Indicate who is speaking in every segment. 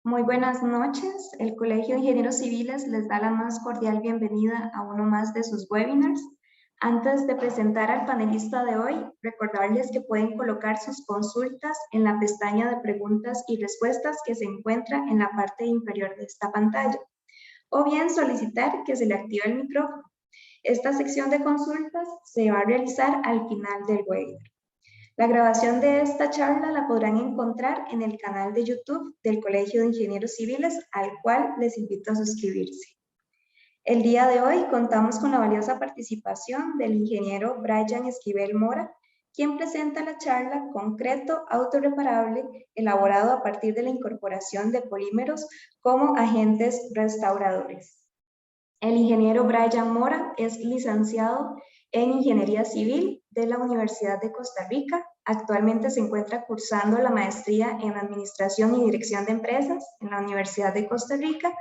Speaker 1: Muy buenas noches. El Colegio de Ingenieros Civiles les da la más cordial bienvenida a uno más de sus webinars. Antes de presentar al panelista de hoy, recordarles que pueden colocar sus consultas en la pestaña de preguntas y respuestas que se encuentra en la parte inferior de esta pantalla, o bien solicitar que se le active el micrófono. Esta sección de consultas se va a realizar al final del webinar. La grabación de esta charla la podrán encontrar en el canal de YouTube del Colegio de Ingenieros Civiles, al cual les invito a suscribirse. El día de hoy contamos con la valiosa participación del ingeniero Brian Esquivel Mora, quien presenta la charla Concreto Autorreparable, elaborado a partir de la incorporación de polímeros como agentes restauradores. El ingeniero Brian Mora es licenciado en Ingeniería Civil de la Universidad de Costa Rica. Actualmente se encuentra cursando la maestría en Administración y Dirección de Empresas en la Universidad de Costa Rica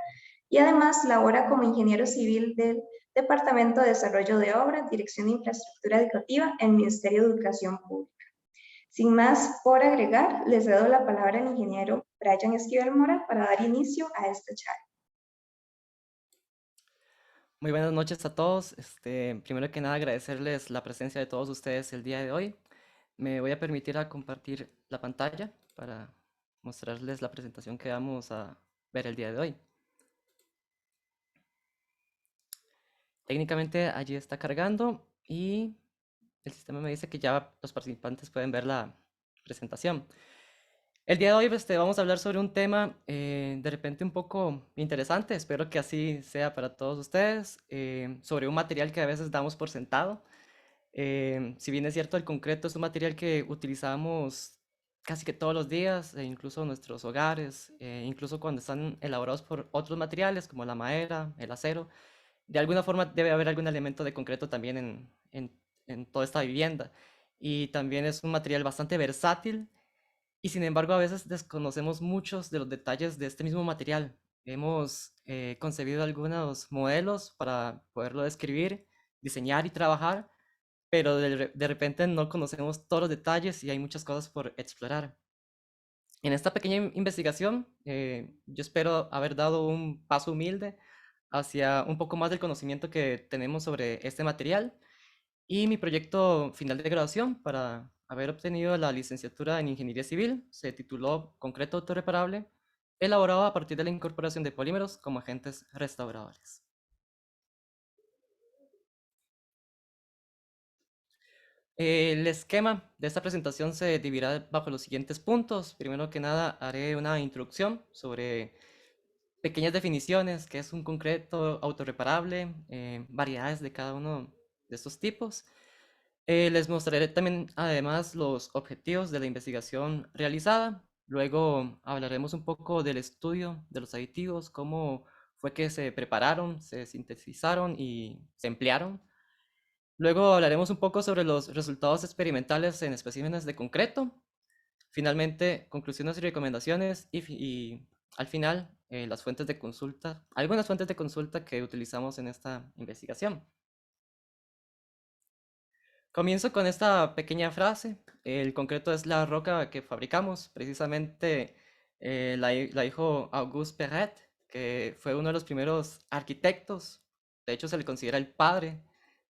Speaker 1: y además labora como ingeniero civil del Departamento de Desarrollo de Obras, Dirección de Infraestructura Educativa en el Ministerio de Educación Pública. Sin más por agregar, les cedo la palabra al ingeniero Brian Esquivel Mora para dar inicio a esta charla.
Speaker 2: Muy buenas noches a todos. Primero que nada, agradecerles la presencia de todos ustedes el día de hoy. Me voy a permitir a compartir la pantalla para mostrarles la presentación que vamos a ver el día de hoy. Técnicamente allí está cargando y el sistema me dice que ya los participantes pueden ver la presentación. El día de hoy vamos a hablar sobre un tema de repente un poco interesante, espero que así sea para todos ustedes, sobre un material que a veces damos por sentado. Si bien es cierto, el concreto es un material que utilizamos casi que todos los días, incluso en nuestros hogares, incluso cuando están elaborados por otros materiales como la madera, el acero, de alguna forma debe haber algún elemento de concreto también en toda esta vivienda. Y también es un material bastante versátil y sin embargo a veces desconocemos muchos de los detalles de este mismo material. Hemos concebido algunos modelos para poderlo describir, diseñar y trabajar, pero de repente no conocemos todos los detalles y hay muchas cosas por explorar. En esta pequeña investigación, yo espero haber dado un paso humilde hacia un poco más del conocimiento que tenemos sobre este material y mi proyecto final de graduación para haber obtenido la licenciatura en Ingeniería Civil se tituló Concreto Autorreparable, elaborado a partir de la incorporación de polímeros como agentes restauradores. El esquema de esta presentación se dividirá bajo los siguientes puntos. Primero que nada, haré una introducción sobre pequeñas definiciones, qué es un concreto autorreparable, variedades de cada uno de estos tipos. Les mostraré también, además, los objetivos de la investigación realizada. Luego hablaremos un poco del estudio de los aditivos, cómo fue que se prepararon, se sintetizaron y se emplearon. Luego hablaremos un poco sobre los resultados experimentales en especímenes de concreto. Finalmente, conclusiones y recomendaciones y al final las fuentes de consulta, algunas fuentes de consulta que utilizamos en esta investigación. Comienzo con esta pequeña frase. El concreto es la roca que fabricamos. Precisamente la dijo Auguste Perret, que fue uno de los primeros arquitectos. De hecho, se le considera el padre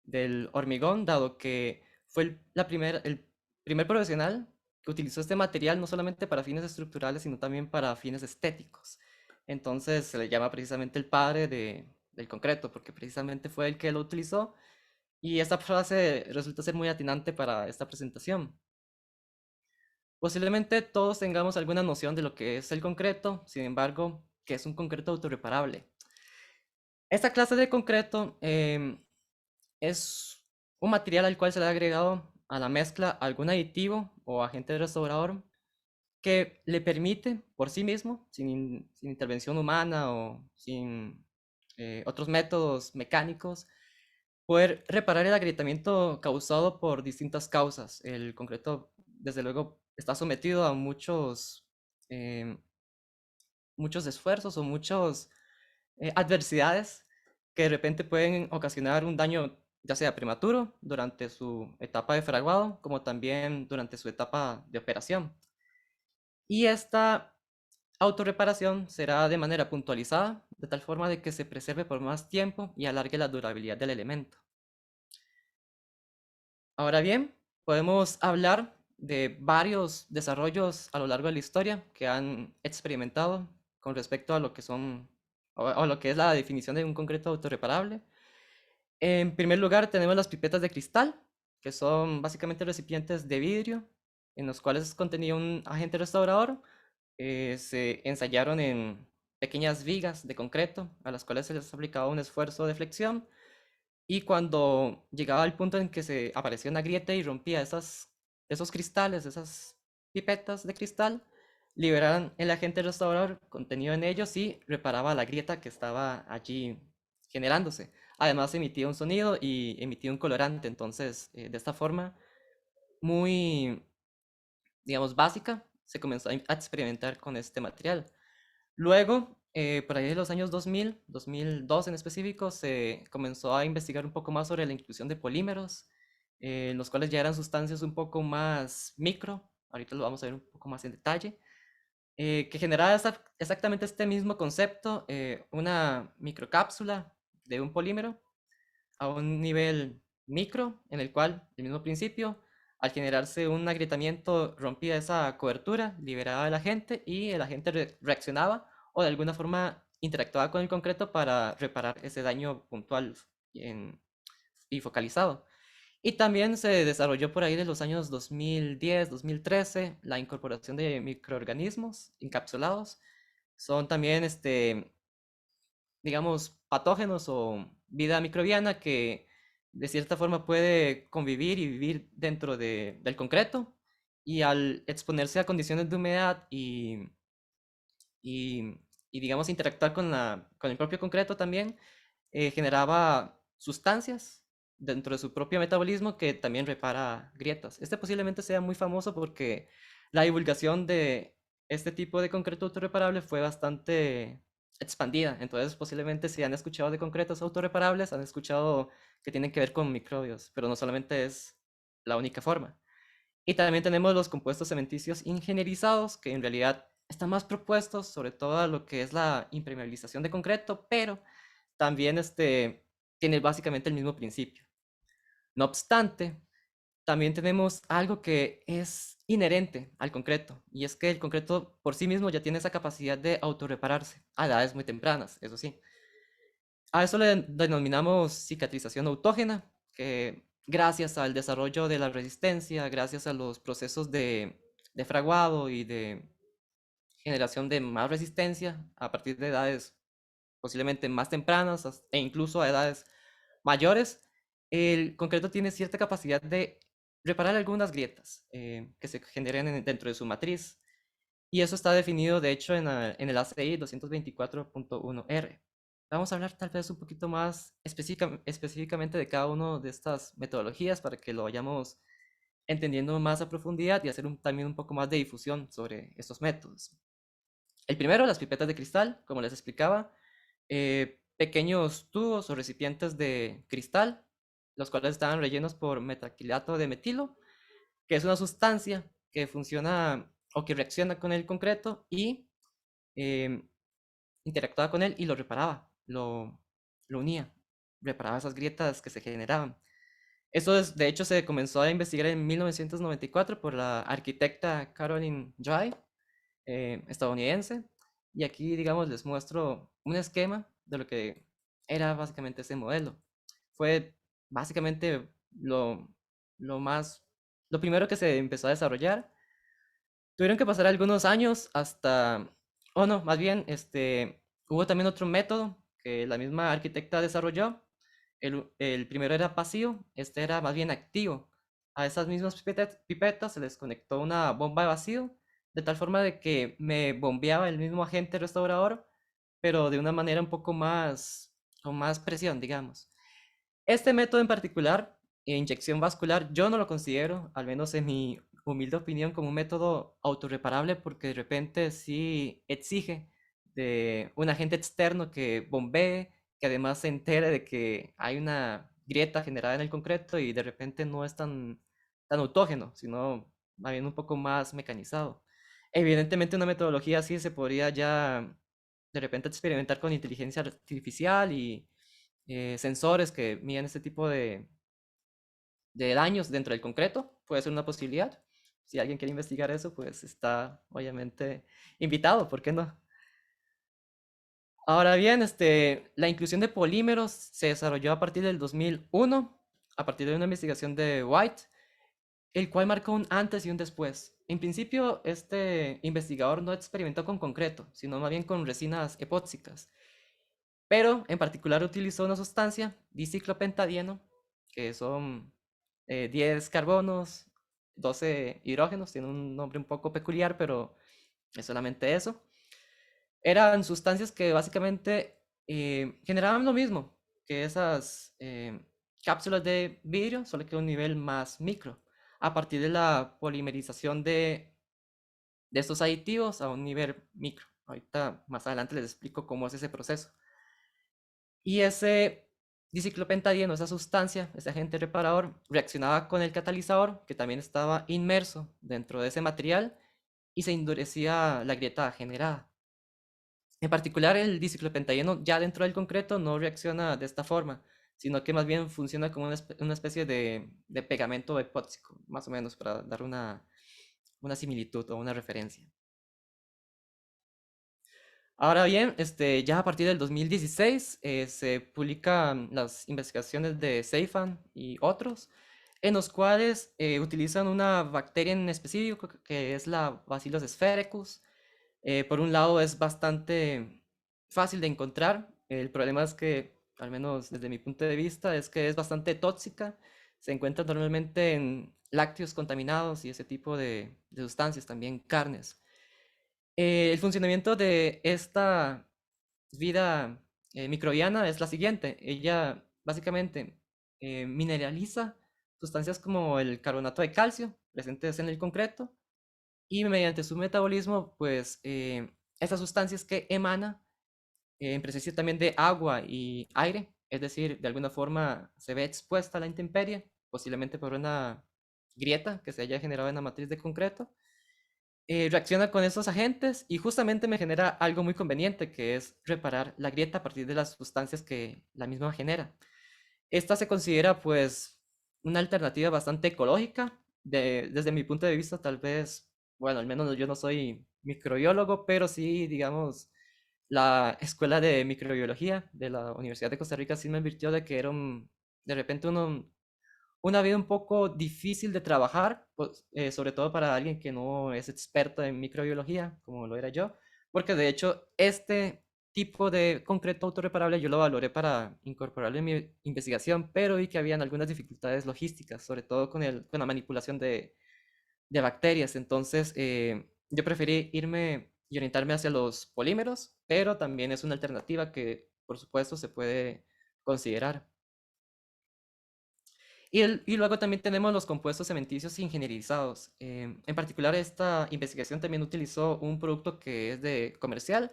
Speaker 2: del hormigón, dado que fue el primer profesional que utilizó este material no solamente para fines estructurales, sino también para fines estéticos. Entonces se le llama precisamente el padre del concreto, porque precisamente fue el que lo utilizó y esta frase resulta ser muy atinante para esta presentación. Posiblemente todos tengamos alguna noción de lo que es el concreto, sin embargo, que es un concreto autorreparable. Esta clase de concreto es un material al cual se le ha agregado a la mezcla algún aditivo o agente restaurador que le permite por sí mismo, sin intervención humana o sin otros métodos mecánicos, poder reparar el agrietamiento causado por distintas causas. El concreto, desde luego, está sometido a eh, muchos esfuerzos o muchas adversidades que de repente pueden ocasionar un daño, ya sea prematuro durante su etapa de fraguado, como también durante su etapa de operación. Y esta autorreparación será de manera puntualizada, de tal forma de que se preserve por más tiempo y alargue la durabilidad del elemento. Ahora bien, podemos hablar de varios desarrollos a lo largo de la historia que han experimentado con respecto a lo que son o lo que es la definición de un concreto autorreparable. En primer lugar, tenemos las pipetas de cristal, que son básicamente recipientes de vidrio en los cuales contenía un agente restaurador. Se ensallaron en pequeñas vigas de concreto a las cuales se les aplicaba un esfuerzo de flexión, y cuando llegaba al punto en que se aparecía una grieta y rompía esos cristales, esas pipetas de cristal, liberaban el agente restaurador contenido en ellos y reparaba la grieta que estaba allí generándose. Además emitía un sonido y emitía un colorante. Entonces, de esta forma muy, digamos, básica, se comenzó a experimentar con este material. Luego, por ahí de los años 2000, 2002 en específico, se comenzó a investigar un poco más sobre la inclusión de polímeros, los cuales ya eran sustancias un poco más micro, ahorita lo vamos a ver un poco más en detalle, que generaba exactamente este mismo concepto, una microcápsula de un polímero a un nivel micro, en el cual, el mismo principio, al generarse un agrietamiento rompía esa cobertura, liberaba al agente y el agente reaccionaba o de alguna forma interactuaba con el concreto para reparar ese daño puntual y focalizado. Y también se desarrolló por ahí de los años 2010, 2013 la incorporación de microorganismos encapsulados. Son también digamos, patógenos o vida microbiana que de cierta forma puede convivir y vivir dentro del concreto, y al exponerse a condiciones de humedad y, y, digamos, interactuar con el propio concreto también, generaba sustancias dentro de su propio metabolismo que también repara grietas. Este posiblemente sea muy famoso porque la divulgación de este tipo de concreto autorreparable fue bastante expandida. Entonces, posiblemente si han escuchado de concretos autorreparables, han escuchado que tienen que ver con microbios, pero no solamente es la única forma. Y también tenemos los compuestos cementicios ingenierizados, que en realidad están más propuestos sobre todo a lo que es la impermeabilización de concreto, pero también tiene básicamente el mismo principio. No obstante, también tenemos algo que es inherente al concreto, y es que el concreto por sí mismo ya tiene esa capacidad de autorrepararse a edades muy tempranas, eso sí. A eso le denominamos cicatrización autógena, que gracias al desarrollo de la resistencia, gracias a los procesos de fraguado y de generación de más resistencia a partir de edades posiblemente más tempranas e incluso a edades mayores, el concreto tiene cierta capacidad de reparar algunas grietas que se generen dentro de su matriz. Y eso está definido, de hecho, en el ACI 224.1R. Vamos a hablar tal vez un poquito más específicamente de cada una de estas metodologías para que lo vayamos entendiendo más a profundidad y hacer también un poco más de difusión sobre estos métodos. El primero, las pipetas de cristal, como les explicaba, pequeños tubos o recipientes de cristal, los cuales estaban rellenos por metaquilato de metilo, que es una sustancia que funciona o que reacciona con el concreto y eh, interactuaba con él y lo reparaba, lo unía, reparaba esas grietas que se generaban. De hecho, se comenzó a investigar en 1994 por la arquitecta Caroline Dry, estadounidense. Y aquí, digamos, les muestro un esquema de lo que era básicamente ese modelo. Fue básicamente lo más, lo primero que se empezó a desarrollar. Tuvieron que pasar algunos años hasta, o no, más bien, hubo también otro método que la misma arquitecta desarrolló. El primero era pasivo, este era más bien activo. A esas mismas pipetas se les conectó una bomba de vacío, de tal forma de que me bombeaba el mismo agente restaurador, pero de una manera un poco más, con más presión, digamos. Este método en particular, inyección vascular, yo no lo considero, al menos en mi humilde opinión, como un método autorreparable, porque de repente sí exige de un agente externo que bombee, que además se entere de que hay una grieta generada en el concreto y de repente no es tan autógeno, sino más bien un poco más mecanizado. Evidentemente una metodología así se podría ya de repente experimentar con inteligencia artificial y sensores que miden este tipo de daños dentro del concreto. Puede ser una posibilidad. Si alguien quiere investigar eso, pues está obviamente invitado, ¿por qué no? Ahora bien, la inclusión de polímeros se desarrolló a partir del 2001, a partir de una investigación de White, el cual marcó un antes y un después. En principio, este investigador no experimentó con concreto, sino más bien con resinas epóxicas, pero en particular utilizó una sustancia, diciclopentadieno, que son 10 carbonos, 12 hidrógenos, tiene un nombre un poco peculiar, pero es solamente eso. Eran sustancias que básicamente generaban lo mismo que esas cápsulas de vidrio, solo que a un nivel más micro, a partir de la polimerización de estos aditivos a un nivel micro. Ahorita más adelante les explico cómo es ese proceso. Y ese diciclopentadieno, esa sustancia, ese agente reparador, reaccionaba con el catalizador, que también estaba inmerso dentro de ese material, y se endurecía la grieta generada. En particular, el diciclopentadieno ya dentro del concreto no reacciona de esta forma, sino que más bien funciona como una especie de pegamento epóxico, más o menos, para dar una similitud o una referencia. Ahora bien, ya a partir del 2016 se publican las investigaciones de Seifan y otros, en los cuales utilizan una bacteria en específico que es la Bacillus sphaericus. Por un lado es bastante fácil de encontrar. El problema es que, al menos desde mi punto de vista, es que es bastante tóxica. Se encuentra normalmente en lácteos contaminados y ese tipo de sustancias, también carnes. El funcionamiento de esta vida microbiana es la siguiente. Ella básicamente mineraliza sustancias como el carbonato de calcio presentes en el concreto y mediante su metabolismo, pues esas sustancias que emana en presencia también de agua y aire, es decir, de alguna forma se ve expuesta a la intemperie, posiblemente por una grieta que se haya generado en la matriz de concreto, reacciona con esos agentes y justamente me genera algo muy conveniente, que es reparar la grieta a partir de las sustancias que la misma genera. Esta se considera pues una alternativa bastante ecológica, desde mi punto de vista tal vez, bueno, al menos yo no soy microbiólogo, pero sí, digamos, la escuela de microbiología de la Universidad de Costa Rica sí me advirtió de que era de repente una vida un poco difícil de trabajar, pues, sobre todo para alguien que no es experto en microbiología, como lo era yo, porque de hecho este tipo de concreto autorreparable yo lo valoré para incorporarlo en mi investigación, pero vi que habían algunas dificultades logísticas, sobre todo con la manipulación de bacterias. Entonces, yo preferí irme y orientarme hacia los polímeros, pero también es una alternativa que, por supuesto, se puede considerar. Y luego también tenemos los compuestos cementicios ingenierizados. En particular, esta investigación también utilizó un producto que es de comercial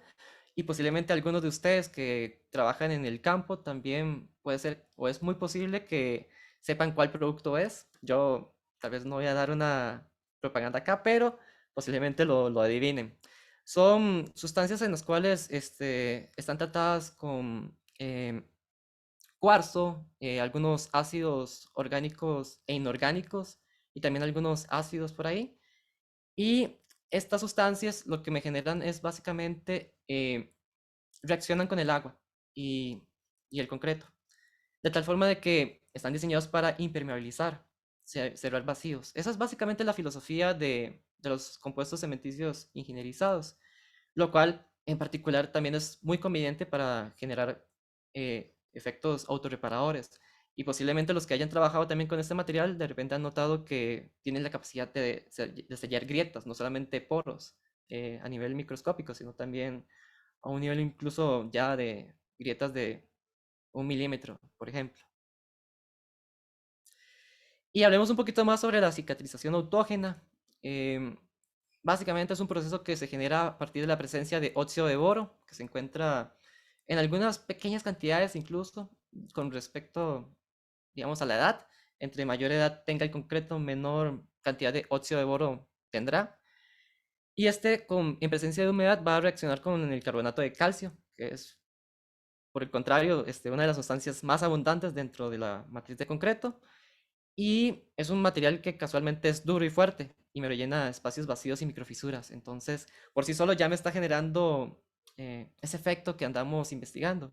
Speaker 2: y posiblemente algunos de ustedes que trabajan en el campo también puede ser o es muy posible que sepan cuál producto es. Yo tal vez no voy a dar una propaganda acá, pero posiblemente lo adivinen. Son sustancias en las cuales están tratadas con cuarzo, algunos ácidos orgánicos e inorgánicos y también algunos ácidos por ahí. Y estas sustancias lo que me generan es básicamente reaccionan con el agua y, y el concreto, de tal forma de que están diseñados para impermeabilizar, cerrar vacíos. Esa es básicamente la filosofía de los compuestos cementicios ingenierizados, lo cual en particular también es muy conveniente para generar efectos autorreparadores. Y posiblemente los que hayan trabajado también con este material de repente han notado que tienen la capacidad de sellar grietas, no solamente poros a nivel microscópico, sino también a un nivel incluso ya de grietas de 1 milímetro, por ejemplo. Y hablemos un poquito más sobre la cicatrización autógena. Em, Básicamente es un proceso que se genera a partir de la presencia de óxido de boro, que se encuentra en algunas pequeñas cantidades incluso con respecto, digamos, a la edad. Entre mayor edad tenga el concreto, menor cantidad de óxido de boro tendrá. Y en presencia de humedad, va a reaccionar con el carbonato de calcio, que es, por el contrario, una de las sustancias más abundantes dentro de la matriz de concreto. Y es un material que casualmente es duro y fuerte y me rellena espacios vacíos y microfisuras. Entonces, por sí solo ya me está generando ese efecto que andamos investigando.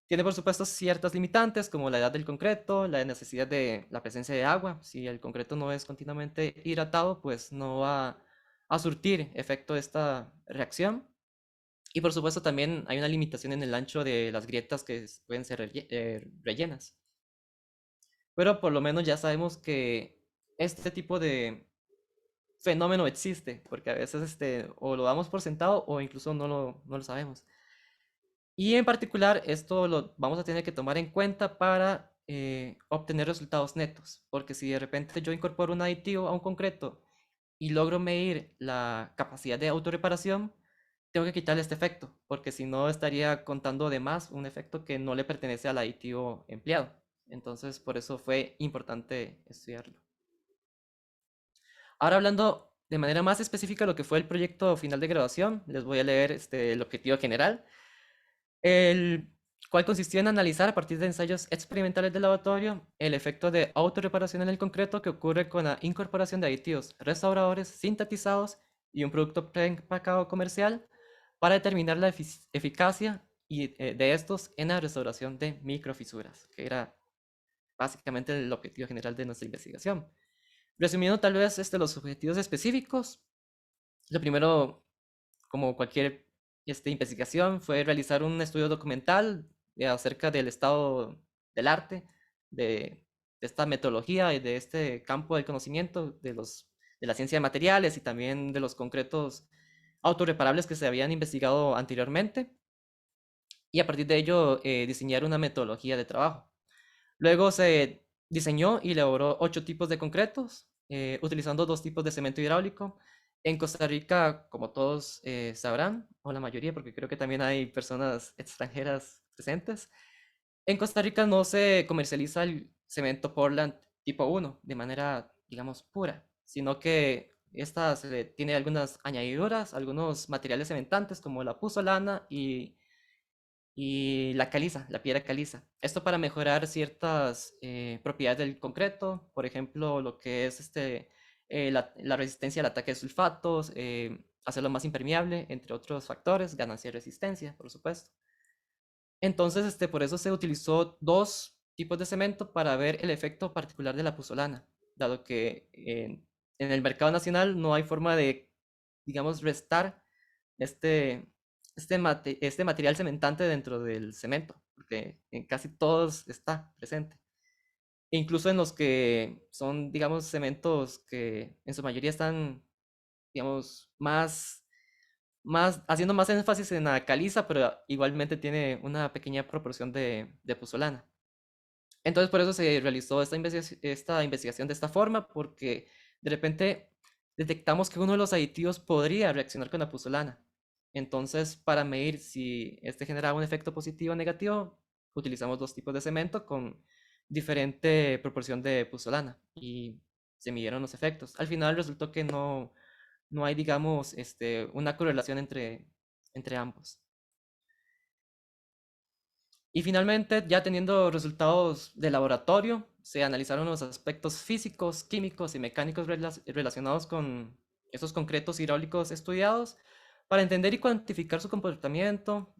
Speaker 2: Tiene, por supuesto, ciertas limitantes, como la edad del concreto, la necesidad de la presencia de agua. Si el concreto no es continuamente hidratado, pues no va a surtir efecto esta reacción. Y, por supuesto, también hay una limitación en el ancho de las grietas que pueden ser rellenas. Pero por lo menos ya sabemos que este tipo de fenómeno existe, porque a veces o lo damos por sentado o incluso no lo sabemos. Y en particular, esto lo vamos a tener que tomar en cuenta para obtener resultados netos, porque si de repente yo incorporo un aditivo a un concreto y logro medir la capacidad de autorreparación, tengo que quitarle este efecto, porque si no estaría contando de más un efecto que no le pertenece al aditivo empleado. Entonces, por eso fue importante estudiarlo. Ahora hablando de manera más específica de lo que fue el proyecto final de graduación, les voy a leer el objetivo general, el cual consistió en analizar a partir de ensayos experimentales de laboratorio el efecto de autorreparación en el concreto que ocurre con la incorporación de aditivos restauradores sintetizados y un producto preempacado comercial para determinar la eficacia de estos en la restauración de microfisuras, que era básicamente el objetivo general de nuestra investigación. Resumiendo tal vez los objetivos específicos, lo primero, como cualquier investigación, fue realizar un estudio documental acerca del estado del arte, de esta metodología y de este campo del conocimiento de la ciencia de materiales y también de los concretos autorreparables que se habían investigado anteriormente. Y a partir de ello, diseñar una metodología de trabajo. Luego se diseñó y elaboró 8 tipos de concretos, utilizando 2 tipos de cemento hidráulico. En Costa Rica, como todos sabrán, o la mayoría, porque creo que también hay personas extranjeras presentes, en Costa Rica no se comercializa el cemento Portland tipo 1 de manera, digamos, pura, sino que esta tiene algunas añadiduras, algunos materiales cementantes como la puzzolana y la caliza, la piedra caliza. Esto para mejorar ciertas propiedades del concreto, por ejemplo, lo que es la resistencia al ataque de sulfatos, hacerlo más impermeable, entre otros factores, ganancia de resistencia, por supuesto. Entonces, por eso se utilizó 2 tipos de cemento para ver el efecto particular de la puzzolana, dado que en el mercado nacional no hay forma de, digamos, restar este, este material cementante dentro del cemento, porque en casi todos está presente. E incluso en los que son, digamos, cementos que en su mayoría están, digamos, haciendo más énfasis en la caliza, pero igualmente tiene una pequeña proporción de puzzolana. Entonces, por eso se realizó esta investigación de esta forma, porque de repente detectamos que uno de los aditivos podría reaccionar con la puzzolana. Entonces, para medir si este generaba un efecto positivo o negativo, utilizamos 2 tipos de cemento con diferente proporción de puzzolana y se midieron los efectos. Al final resultó que no hay, digamos, una correlación entre ambos. Y finalmente, ya teniendo resultados de laboratorio, se analizaron los aspectos físicos, químicos y mecánicos relacionados con esos concretos hidráulicos estudiados para entender y cuantificar su comportamiento,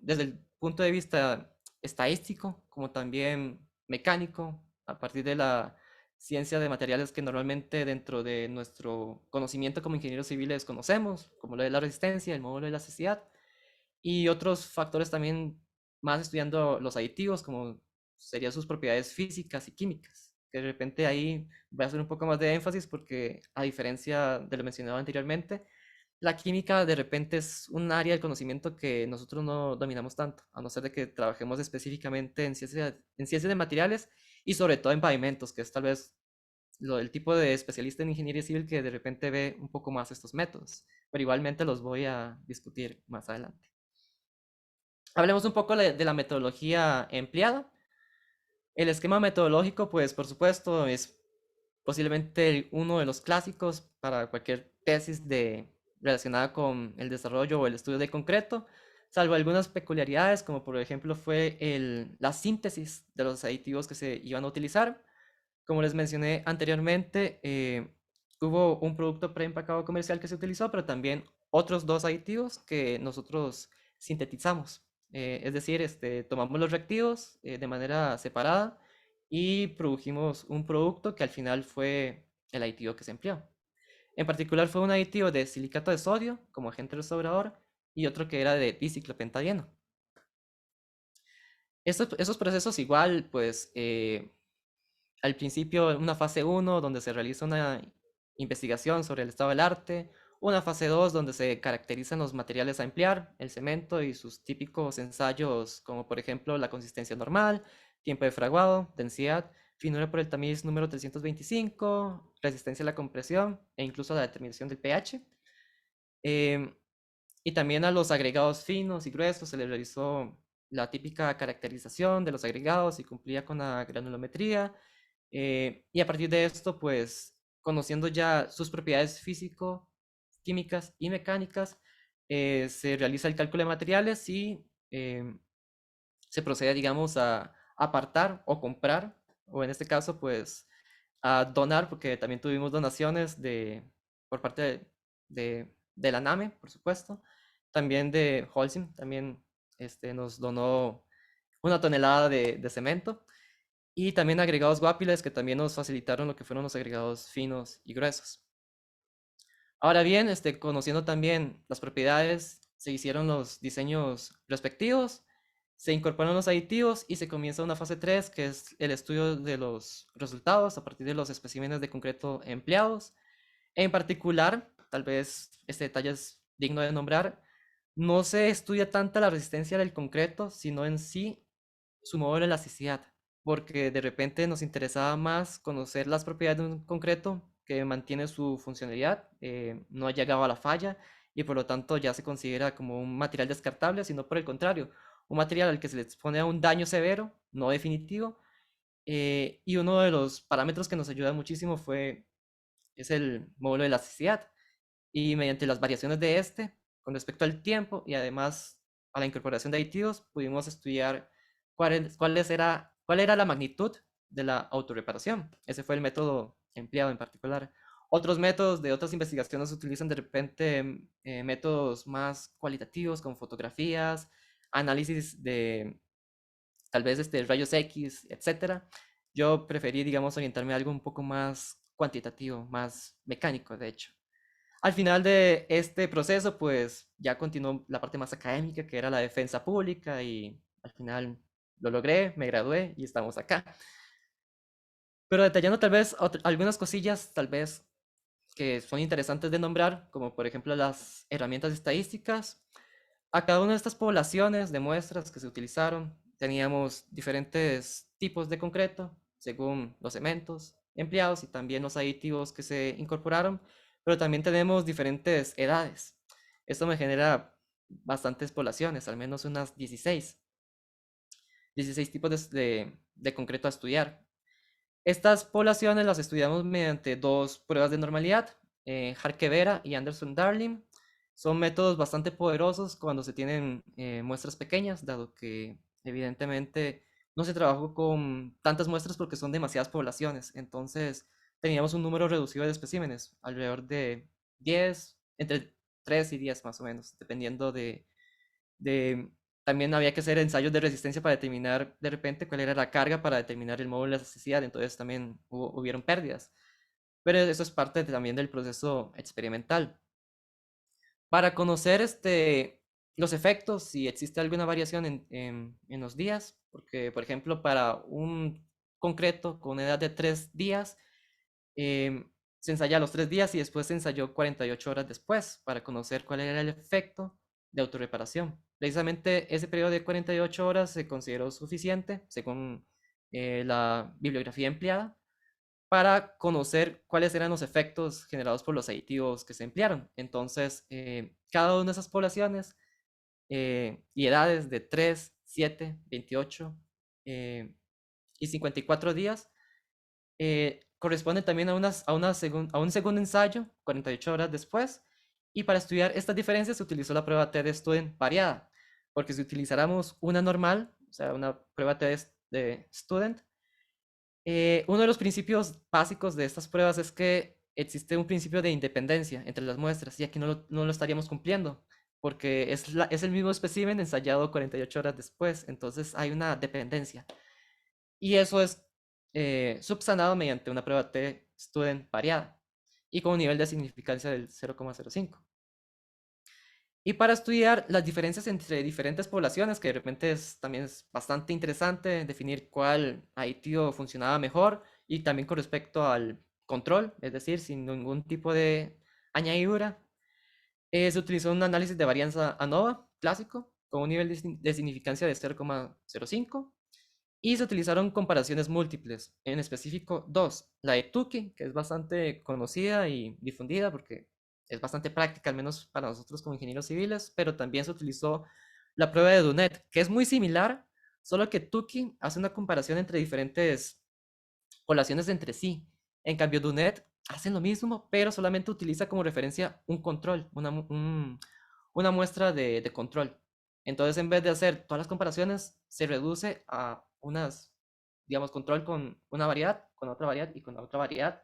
Speaker 2: desde el punto de vista estadístico, como también mecánico, a partir de la ciencia de materiales que normalmente dentro de nuestro conocimiento como ingenieros civiles conocemos, como lo de la resistencia, el módulo de elasticidad, y otros factores también más estudiando los aditivos, como serían sus propiedades físicas y químicas, que de repente ahí voy a hacer un poco más de énfasis porque a diferencia de lo mencionado anteriormente, la química de repente es un área del conocimiento que nosotros no dominamos tanto, a no ser de que trabajemos específicamente en ciencia de materiales y sobre todo en pavimentos, que es tal vez el tipo de especialista en ingeniería civil que de repente ve un poco más estos métodos, pero igualmente los voy a discutir más adelante. Hablemos un poco de la metodología empleada. El esquema metodológico, pues por supuesto, es posiblemente uno de los clásicos para cualquier tesis relacionada con el desarrollo o el estudio de concreto, salvo algunas peculiaridades, como por ejemplo fue la síntesis de los aditivos que se iban a utilizar. Como les mencioné anteriormente, hubo un producto preempacado comercial que se utilizó, pero también otros dos aditivos que nosotros sintetizamos. Es decir, tomamos los reactivos de manera separada y produjimos un producto que al final fue el aditivo que se empleó. En particular fue un aditivo de silicato de sodio como agente restaurador y otro que era de diciclopentadieno. Esos procesos igual, pues al principio una fase 1 donde se realiza una investigación sobre el estado del arte, una fase 2 donde se caracterizan los materiales a emplear, el cemento y sus típicos ensayos como por ejemplo la consistencia normal, tiempo de fraguado, densidad, finura por el tamiz número 325, resistencia a la compresión e incluso la determinación del pH. Em, y también a los agregados finos y gruesos se les realizó la típica caracterización de los agregados y cumplía con la granulometría. Y a partir de esto, pues, conociendo ya sus propiedades físico, químicas y mecánicas, se realiza el cálculo de materiales y se procede, digamos, a apartar o comprar, o en este caso, pues, a donar, porque también tuvimos donaciones por parte de la NAME, por supuesto, también de Holcim, también nos donó 1 tonelada de cemento, y también agregados guapiles que también nos facilitaron lo que fueron los agregados finos y gruesos. Ahora bien, conociendo también las propiedades, se hicieron los diseños respectivos, se incorporaron los aditivos y se comienza una fase 3, que es el estudio de los resultados a partir de los especímenes de concreto empleados. En particular, tal vez este detalle es digno de nombrar, no se estudia tanto la resistencia del concreto, sino en sí su modo de elasticidad, porque de repente nos interesaba más conocer las propiedades de un concreto que mantiene su funcionalidad, no ha llegado a la falla y por lo tanto ya se considera como un material descartable, sino por el contrario, un material al que se le expone a un daño severo, no definitivo, y uno de los parámetros que nos ayuda muchísimo es el módulo de elasticidad, y mediante las variaciones de con respecto al tiempo y además a la incorporación de aditivos, pudimos estudiar cuál era la magnitud de la autorreparación. Ese fue el método empleado en particular. Otros métodos de otras investigaciones utilizan de repente métodos más cualitativos como fotografías, análisis de tal vez rayos X, etcétera. Yo preferí, digamos, orientarme a algo un poco más cuantitativo, más mecánico, de hecho. Al final de este proceso, pues ya continuó la parte más académica, que era la defensa pública, y al final lo logré, me gradué y estamos acá. Pero detallando tal vez algunas cosillas, tal vez que son interesantes de nombrar, como por ejemplo las herramientas estadísticas. A cada una de estas poblaciones de muestras que se utilizaron, teníamos diferentes tipos de concreto, según los cementos empleados y también los aditivos que se incorporaron, pero también tenemos diferentes edades. Esto me genera bastantes poblaciones, al menos unas 16 tipos de concreto a estudiar. Estas poblaciones las estudiamos mediante dos pruebas de normalidad, Harkevera y Anderson-Darling. Son métodos bastante poderosos cuando se tienen muestras pequeñas, dado que evidentemente no se trabajó con tantas muestras porque son demasiadas poblaciones. Entonces teníamos un número reducido de especímenes, alrededor de 10, entre 3 y 10 más o menos, dependiendo de también había que hacer ensayos de resistencia para determinar de repente cuál era la carga para determinar el módulo de elasticidad, entonces también hubieron pérdidas. Pero eso es parte también del proceso experimental. Para conocer los efectos, si existe alguna variación en los días, porque por ejemplo para un concreto con una edad de 3 días, se ensaya a los 3 días y después se ensayó 48 horas después para conocer cuál era el efecto de autorreparación. Precisamente ese periodo de 48 horas se consideró suficiente, según la bibliografía empleada, para conocer cuáles eran los efectos generados por los aditivos que se emplearon. Entonces, cada una de esas poblaciones y edades de 3, 7, 28 y 54 días corresponde también a un segundo ensayo, 48 horas después, Y para estudiar estas diferencias se utilizó la prueba T de Student variada, porque si utilizáramos una normal, o sea, una prueba T de Student, uno de los principios básicos de estas pruebas es que existe un principio de independencia entre las muestras y aquí no lo estaríamos cumpliendo porque es el mismo espécimen ensayado 48 horas después, entonces hay una dependencia. Y eso es subsanado mediante una prueba T-Student variada y con un nivel de significancia del 0,05. Y para estudiar las diferencias entre diferentes poblaciones, que de repente también es bastante interesante definir cuál aditivo funcionaba mejor y también con respecto al control, es decir, sin ningún tipo de añadidura, se utilizó un análisis de varianza ANOVA clásico con un nivel de significancia de 0,05 y se utilizaron comparaciones múltiples, en específico dos, la de Tukey, que es bastante conocida y difundida porque es bastante práctica, al menos para nosotros como ingenieros civiles, pero también se utilizó la prueba de Dunet, que es muy similar, solo que Tukey hace una comparación entre diferentes poblaciones entre sí. En cambio, Dunet hace lo mismo, pero solamente utiliza como referencia un control, una muestra de control. Entonces, en vez de hacer todas las comparaciones, se reduce a unas, digamos, control con una variedad, con otra variedad y con otra variedad.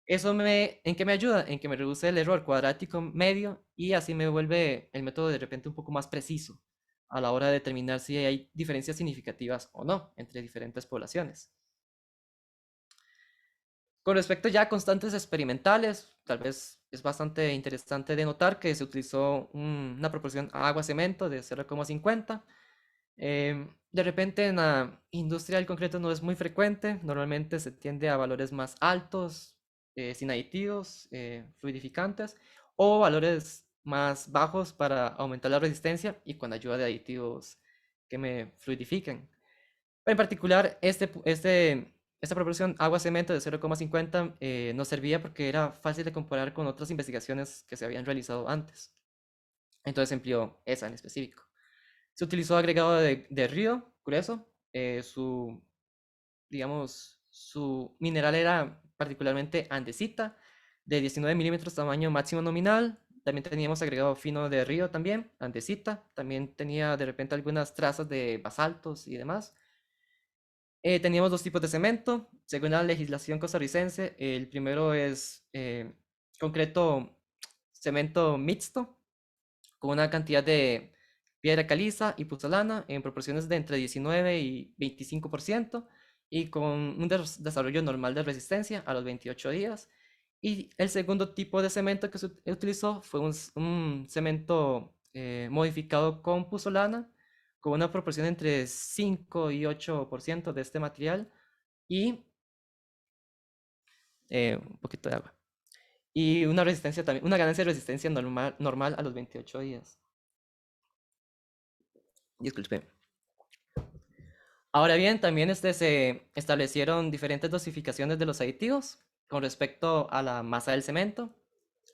Speaker 2: ¿En qué me ayuda? En que me reduce el error cuadrático medio y así me vuelve el método de repente un poco más preciso a la hora de determinar si hay diferencias significativas o no entre diferentes poblaciones. Con respecto ya a constantes experimentales, tal vez es bastante interesante de notar que se utilizó una proporción agua-cemento de 0,50. De repente en la industria del concreto no es muy frecuente, normalmente se tiende a valores más altos, sin aditivos, fluidificantes, o valores más bajos para aumentar la resistencia y con ayuda de aditivos que me fluidifiquen. En particular, esta proporción agua-cemento de 0,50 nos servía porque era fácil de comparar con otras investigaciones que se habían realizado antes. Entonces se empleó esa en específico. Se utilizó agregado de río, grueso. Digamos, su mineral era particularmente andesita, de 19 milímetros tamaño máximo nominal. También teníamos agregado fino de río también, andesita. También tenía de repente algunas trazas de basaltos y demás. Teníamos dos tipos de cemento, según la legislación costarricense. El primero es concreto cemento mixto, con una cantidad de piedra caliza y pozolana en proporciones de entre 19 y 25% y con un desarrollo normal de resistencia a los 28 días. Y el segundo tipo de cemento que se utilizó fue un cemento modificado con pozolana con una proporción entre 5 y 8% de este material y un poquito de agua. Y una resistencia también, una ganancia de resistencia normal a los 28 días. Disculpe. Ahora bien, también se establecieron diferentes dosificaciones de los aditivos con respecto a la masa del cemento.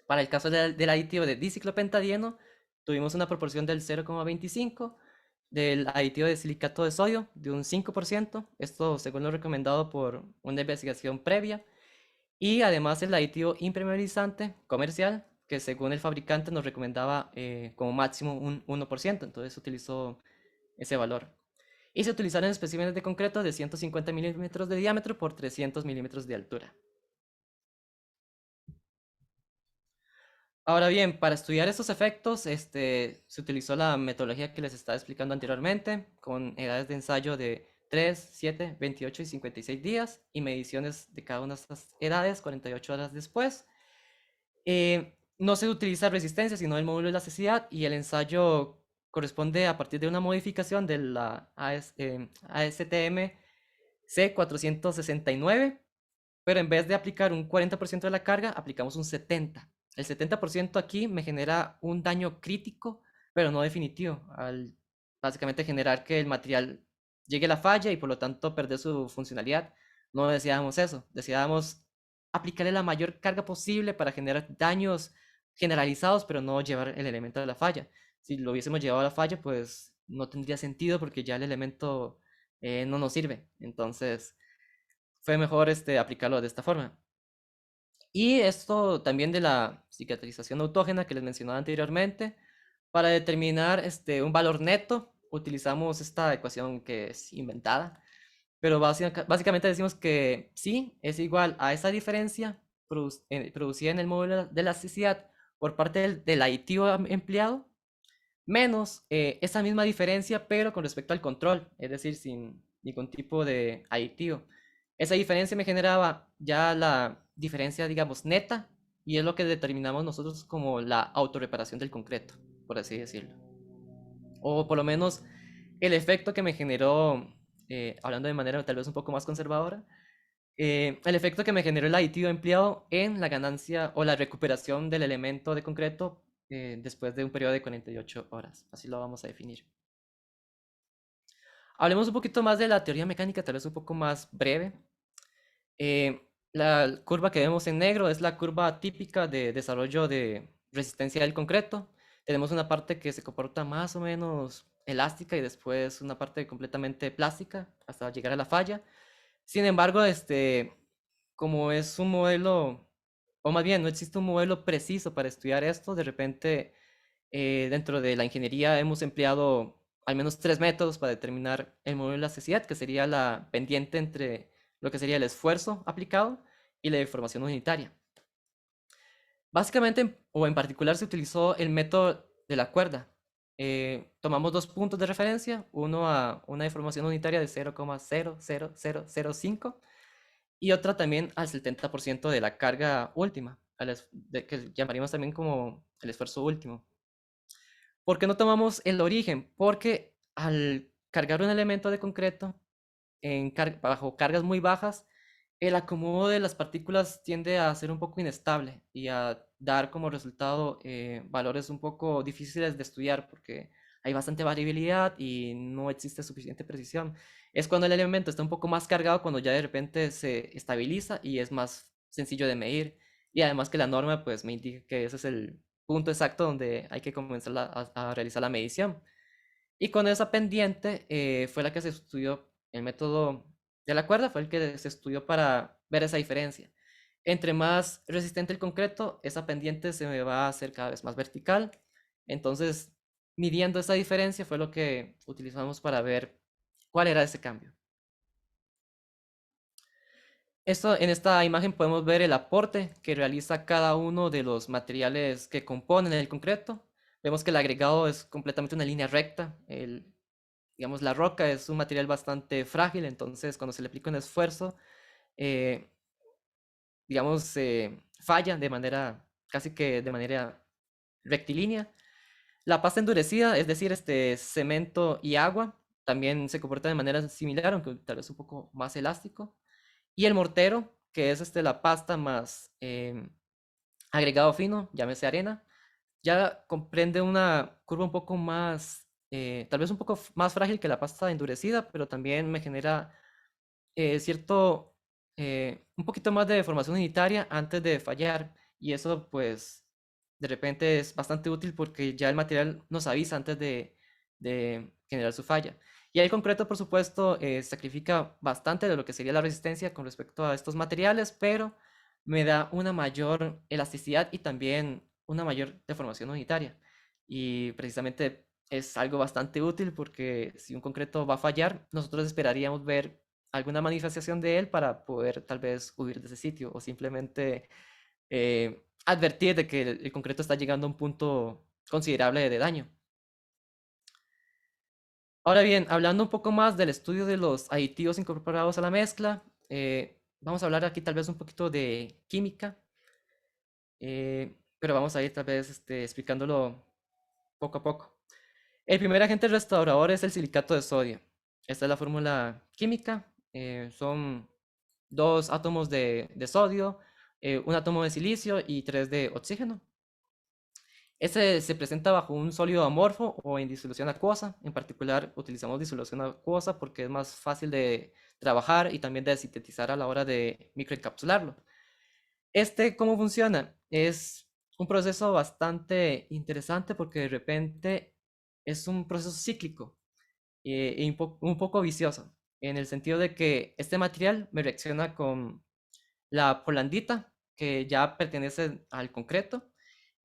Speaker 2: Para el caso del aditivo de diciclopentadieno, tuvimos una proporción del 0,25, del aditivo de silicato de sodio de un 5%, esto según lo recomendado por una investigación previa, y además el aditivo impermeabilizante comercial, que según el fabricante nos recomendaba como máximo un 1%, entonces se utilizó ese valor. Y se utilizaron especímenes de concreto de 150 milímetros de diámetro por 300 milímetros de altura. Ahora bien, para estudiar estos efectos, se utilizó la metodología que les estaba explicando anteriormente, con edades de ensayo de 3, 7, 28 y 56 días, y mediciones de cada una de estas edades 48 horas después. No se utiliza resistencia, sino el módulo de elasticidad, y el ensayo corresponde a partir de una modificación de la ASTM C469, pero en vez de aplicar un 40% de la carga, aplicamos un 70%. El 70% aquí me genera un daño crítico, pero no definitivo, al básicamente generar que el material llegue a la falla y por lo tanto perder su funcionalidad. No deseábamos eso, deseábamos aplicarle la mayor carga posible para generar daños generalizados, pero no llevar el elemento a la falla. Si lo hubiésemos llevado a la falla, pues no tendría sentido porque ya el elemento no nos sirve. Entonces, fue mejor aplicarlo de esta forma. Y esto también de la cicatrización autógena que les mencionaba anteriormente. Para determinar un valor neto, utilizamos esta ecuación que es inventada, pero básicamente decimos que sí es igual a esa diferencia producida en el módulo de elasticidad por parte del aditivo empleado, menos esa misma diferencia, pero con respecto al control, es decir, sin ningún tipo de aditivo. Esa diferencia me generaba ya la diferencia, digamos, neta, y es lo que determinamos nosotros como la autorreparación del concreto, por así decirlo. O por lo menos el efecto que me generó, hablando de manera tal vez un poco más conservadora, el efecto que me generó el aditivo empleado en la ganancia o la recuperación del elemento de concreto después de un periodo de 48 horas. Así lo vamos a definir. Hablemos un poquito más de la teoría mecánica, tal vez un poco más breve. La curva que vemos en negro es la curva típica de desarrollo de resistencia del concreto. Tenemos una parte que se comporta más o menos elástica y después una parte completamente plástica hasta llegar a la falla. Sin embargo, como es un modelo, o más bien no existe un modelo preciso para estudiar esto, de repente dentro de la ingeniería hemos empleado al menos tres métodos para determinar el modelo de elasticidad, que sería la pendiente entre lo que sería el esfuerzo aplicado y la deformación unitaria. Básicamente, o en particular, se utilizó el método de la cuerda. Tomamos dos puntos de referencia, uno a una deformación unitaria de 0,00005 y otra también al 70% de la carga última, que llamaríamos también como el esfuerzo último. ¿Por qué no tomamos el origen? Porque al cargar un elemento de concreto bajo cargas muy bajas, el acomodo de las partículas tiende a ser un poco inestable y a dar como resultado valores un poco difíciles de estudiar porque hay bastante variabilidad y no existe suficiente precisión. Es cuando el elemento está un poco más cargado, cuando ya de repente se estabiliza y es más sencillo de medir. Y además que la norma pues me indica que ese es el punto exacto donde hay que comenzar a realizar la medición. Y con esa pendiente fue la que se estudió, el método de la cuerda fue el que se estudió para ver esa diferencia. Entre más resistente el concreto, esa pendiente se me va a hacer cada vez más vertical. Entonces, midiendo esa diferencia fue lo que utilizamos para ver cuál era ese cambio. En esta imagen podemos ver el aporte que realiza cada uno de los materiales que componen el concreto. Vemos que el agregado es completamente una línea recta. Digamos, la roca es un material bastante frágil, entonces cuando se le aplica un esfuerzo, eh, digamos, falla de manera, casi que de manera rectilínea. La pasta endurecida, es decir, cemento y agua, también se comporta de manera similar, aunque tal vez un poco más elástico. Y el mortero, que es la pasta más agregado fino, llámese arena, ya comprende una curva un poco más, tal vez un poco más frágil que la pasta endurecida, pero también me genera un poquito más de deformación unitaria antes de fallar. Y eso pues de repente es bastante útil porque ya el material nos avisa antes de generar su falla. Y el concreto, por supuesto, sacrifica bastante de lo que sería la resistencia con respecto a estos materiales, pero me da una mayor elasticidad y también una mayor deformación unitaria. Y precisamente es algo bastante útil porque si un concreto va a fallar, nosotros esperaríamos ver alguna manifestación de él para poder tal vez huir de ese sitio o simplemente advertir de que el concreto está llegando a un punto considerable de daño. Ahora bien, hablando un poco más del estudio de los aditivos incorporados a la mezcla, vamos a hablar aquí tal vez un poquito de química, pero vamos a ir tal vez explicándolo poco a poco. El primer agente restaurador es el silicato de sodio. Esta es la fórmula química. Son dos átomos de sodio, un átomo de silicio y tres de oxígeno. Este se presenta bajo un sólido amorfo o en disolución acuosa. En particular, utilizamos disolución acuosa porque es más fácil de trabajar y también de sintetizar a la hora de microencapsularlo. ¿Cómo funciona? Es un proceso bastante interesante porque de repente es un proceso cíclico y un poco vicioso, en el sentido de que este material me reacciona con la polandita, que ya pertenece al concreto,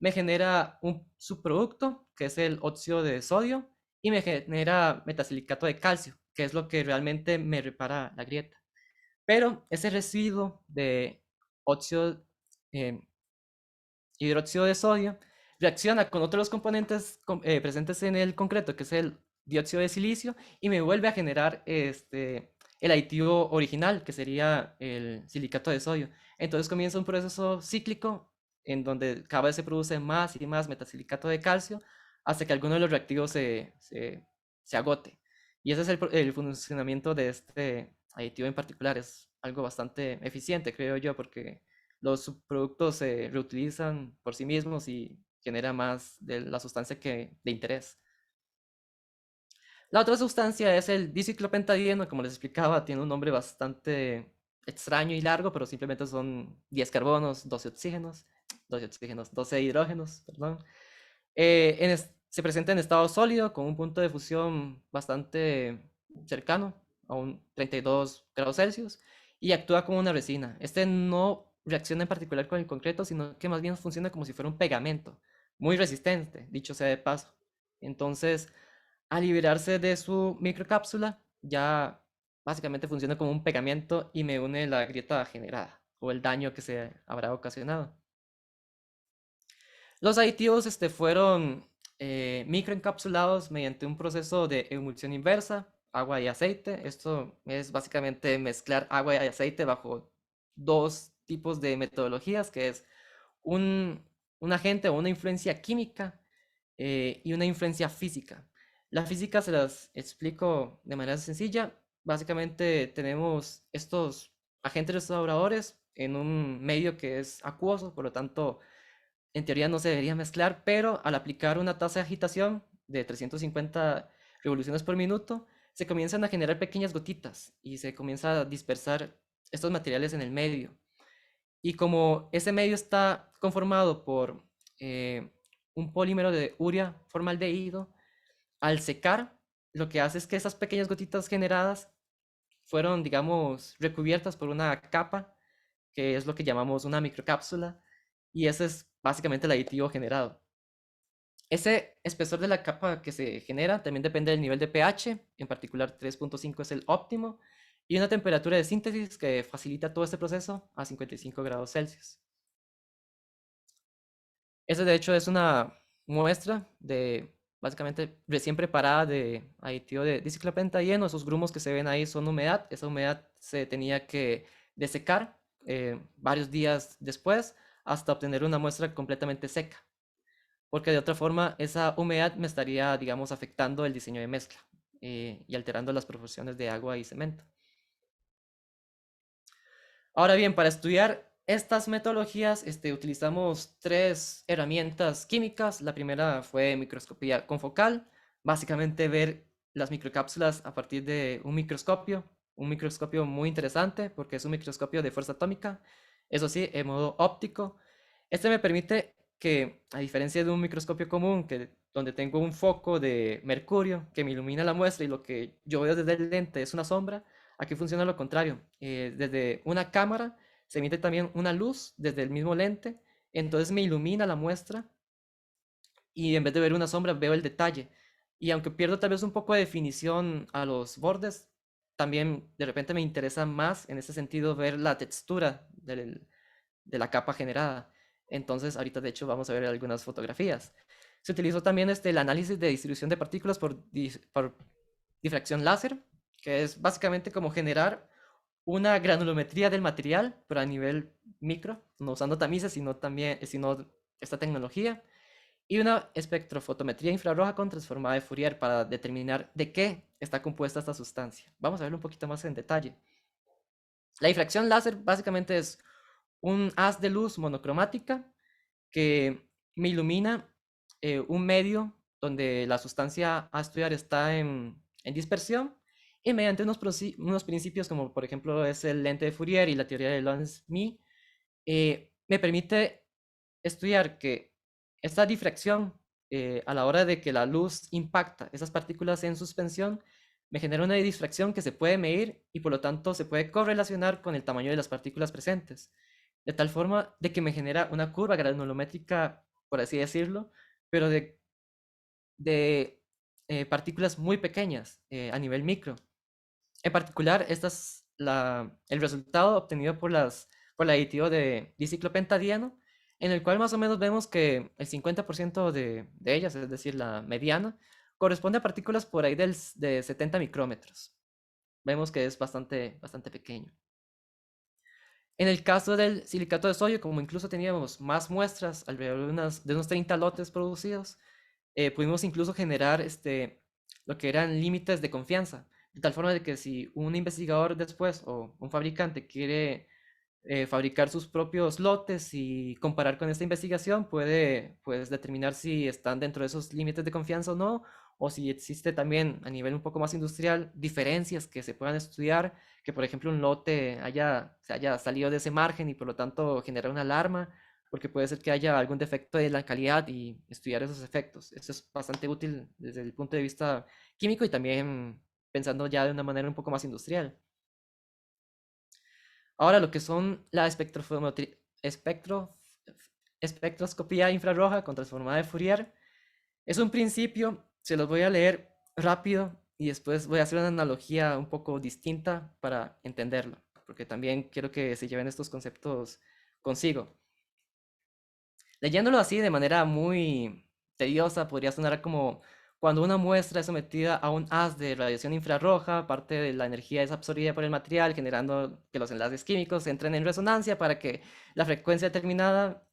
Speaker 2: me genera un subproducto, que es el óxido de sodio, y me genera metasilicato de calcio, que es lo que realmente me repara la grieta. Pero ese residuo de óxido, eh, hidróxido de sodio reacciona con otros componentes presentes en el concreto, que es el dióxido de silicio, y me vuelve a generar el aditivo original, que sería el silicato de sodio. Entonces comienza un proceso cíclico en donde cada vez se produce más y más metasilicato de calcio hasta que alguno de los reactivos se agote. Y ese es el funcionamiento de este aditivo en particular. Es algo bastante eficiente, creo yo, porque los subproductos se reutilizan por sí mismos y genera más de la sustancia que de interés. La otra sustancia es el diciclopentadieno, como les explicaba, tiene un nombre bastante extraño y largo, pero simplemente son 10 carbonos, 12 hidrógenos, perdón. Se presenta en estado sólido con un punto de fusión bastante cercano a un 32 grados Celsius y actúa como una resina. Este no reacciona en particular con el concreto, sino que más bien funciona como si fuera un pegamento, muy resistente, dicho sea de paso. Entonces, al liberarse de su microcápsula, ya básicamente funciona como un pegamento y me une la grieta generada o el daño que se habrá ocasionado. Los aditivos fueron microencapsulados mediante un proceso de emulsión inversa, agua y aceite. Esto es básicamente mezclar agua y aceite bajo dos tipos de metodologías, que es un, un agente o una influencia química y una influencia física. La física se las explico de manera sencilla. Básicamente tenemos estos agentes restauradores en un medio que es acuoso, por lo tanto en teoría no se debería mezclar, pero al aplicar una tasa de agitación de 350 revoluciones por minuto, se comienzan a generar pequeñas gotitas y se comienza a dispersar estos materiales en el medio. Y como ese medio está conformado por un polímero de urea formaldehído, al secar, lo que hace es que esas pequeñas gotitas generadas fueron, digamos, recubiertas por una capa, que es lo que llamamos una microcápsula, y ese es básicamente el aditivo generado. Ese espesor de la capa que se genera también depende del nivel de pH, en particular 3.5 es el óptimo, y una temperatura de síntesis que facilita todo este proceso a 55 grados Celsius. Ese de hecho es una muestra de básicamente recién preparada de aditivo de diciclopentadieno. Esos grumos que se ven ahí son humedad. Esa humedad se tenía que desecar varios días después hasta obtener una muestra completamente seca, porque de otra forma esa humedad me estaría, digamos, afectando el diseño de mezcla y alterando las proporciones de agua y cemento. Ahora bien, para estudiar estas metodologías utilizamos tres herramientas químicas. La primera fue microscopía confocal, básicamente ver las microcápsulas a partir de un microscopio muy interesante porque es un microscopio de fuerza atómica, eso sí, en modo óptico. Este me permite que, a diferencia de un microscopio común, donde tengo un foco de mercurio que me ilumina la muestra y lo que yo veo desde el lente es una sombra, aquí funciona lo contrario. Desde una cámara se emite también una luz desde el mismo lente, entonces me ilumina la muestra y en vez de ver una sombra veo el detalle. Y aunque pierdo tal vez un poco de definición a los bordes, también de repente me interesa más en ese sentido ver la textura de la capa generada. Entonces ahorita de hecho vamos a ver algunas fotografías. Se utilizó también el análisis de distribución de partículas por difracción láser, que es básicamente como generar una granulometría del material, pero a nivel micro, no usando tamices, sino esta tecnología, y una espectrofotometría infrarroja con transformada de Fourier para determinar de qué está compuesta esta sustancia. Vamos a verlo un poquito más en detalle. La difracción láser básicamente es un haz de luz monocromática que me ilumina un medio donde la sustancia a estudiar está en dispersión y mediante unos principios como por ejemplo es el lente de Fourier y la teoría de Lorentz-Mean, me permite estudiar que esta difracción a la hora de que la luz impacta esas partículas en suspensión me genera una difracción que se puede medir y por lo tanto se puede correlacionar con el tamaño de las partículas presentes. de tal forma de que me genera una curva granulométrica, por así decirlo, pero de partículas muy pequeñas a nivel micro. En particular, el resultado obtenido por el aditivo de diciclopentadieno, en el cual más o menos vemos que el 50% de ellas, es decir, la mediana, corresponde a partículas por ahí de 70 micrómetros. Vemos que es bastante pequeño. En el caso del silicato de sodio, como incluso teníamos más muestras, alrededor de unos 30 lotes producidos, pudimos incluso generar lo que eran límites de confianza, de tal forma de que si un investigador después o un fabricante quiere fabricar sus propios lotes y comparar con esta investigación, puede pues, determinar si están dentro de esos límites de confianza o no, o si existe también a nivel un poco más industrial diferencias que se puedan estudiar, que por ejemplo un lote se haya salido de ese margen y por lo tanto genera una alarma, porque puede ser que haya algún defecto de la calidad y estudiar esos efectos. Eso es bastante útil desde el punto de vista químico y también pensando ya de una manera un poco más industrial. Ahora, lo que son la espectroscopía infrarroja con transformada de Fourier, es un principio, se los voy a leer rápido y después voy a hacer una analogía un poco distinta para entenderlo, porque también quiero que se lleven estos conceptos consigo. Leyéndolo así de manera muy tediosa, podría sonar como cuando una muestra es sometida a un haz de radiación infrarroja, parte de la energía es absorbida por el material, generando que los enlaces químicos entren en resonancia para que la frecuencia determinada,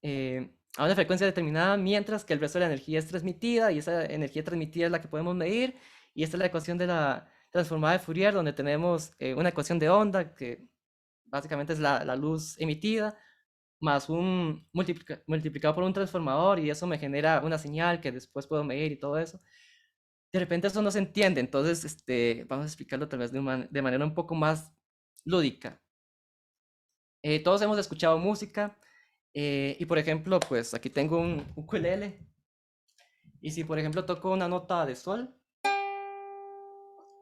Speaker 2: a una frecuencia determinada, mientras que el resto de la energía es transmitida, y esa energía transmitida es la que podemos medir, y esta es la ecuación de la transformada de Fourier, donde tenemos una ecuación de onda, que básicamente es la luz emitida, más un multiplicado por un transformador y eso me genera una señal que después puedo medir y todo eso. De repente eso no se entiende, entonces vamos a explicarlo tal vez de manera un poco más lúdica. Todos hemos escuchado música y por ejemplo, pues aquí tengo un ukulele y si por ejemplo toco una nota de sol,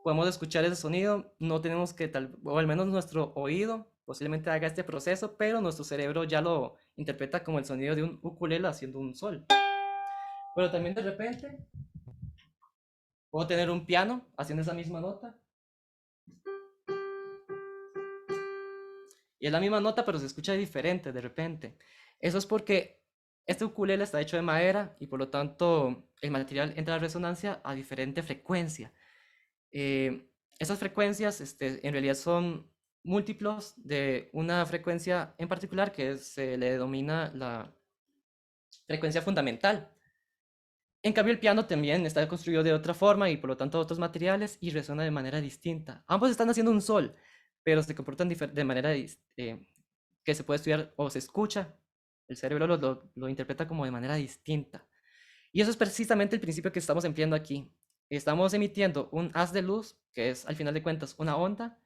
Speaker 2: podemos escuchar ese sonido, no tenemos que o al menos nuestro oído posiblemente haga este proceso, pero nuestro cerebro ya lo interpreta como el sonido de un ukulele haciendo un sol. Pero también de repente puedo tener un piano haciendo esa misma nota. Y es la misma nota, pero se escucha diferente de repente. Eso es porque este ukulele está hecho de madera y por lo tanto el material entra en resonancia a diferente frecuencia. Esas frecuencias en realidad son múltiplos de una frecuencia en particular que se le denomina la frecuencia fundamental. En cambio, el piano también está construido de otra forma y por lo tanto otros materiales y resuena de manera distinta. Ambos están haciendo un sol, pero se comportan de manera que se puede estudiar o se escucha. El cerebro lo interpreta como de manera distinta. Y eso es precisamente el principio que estamos empleando aquí. Estamos emitiendo un haz de luz, que es al final de cuentas una onda,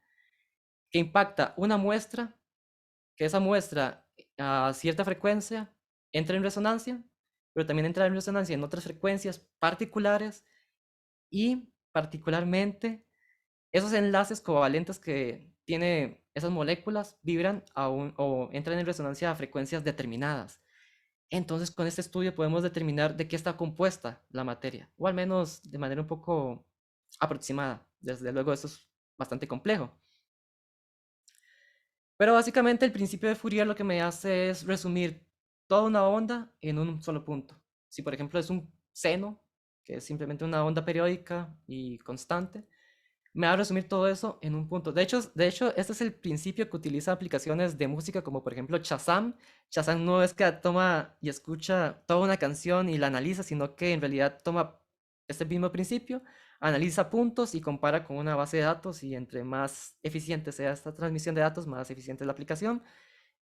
Speaker 2: que impacta una muestra, que esa muestra a cierta frecuencia entra en resonancia, pero también entra en resonancia en otras frecuencias particulares y particularmente esos enlaces covalentes que tiene esas moléculas vibran o entran en resonancia a frecuencias determinadas. Entonces, con este estudio podemos determinar de qué está compuesta la materia, o al menos de manera un poco aproximada. Desde luego, eso es bastante complejo. Pero básicamente el principio de Fourier lo que me hace es resumir toda una onda en un solo punto. Si por ejemplo es un seno, que es simplemente una onda periódica y constante, me va a resumir todo eso en un punto. De hecho, este es el principio que utiliza aplicaciones de música como por ejemplo Shazam. Shazam no es que toma y escucha toda una canción y la analiza, sino que en realidad toma este mismo principio, analiza puntos y compara con una base de datos y entre más eficiente sea esta transmisión de datos, más eficiente es la aplicación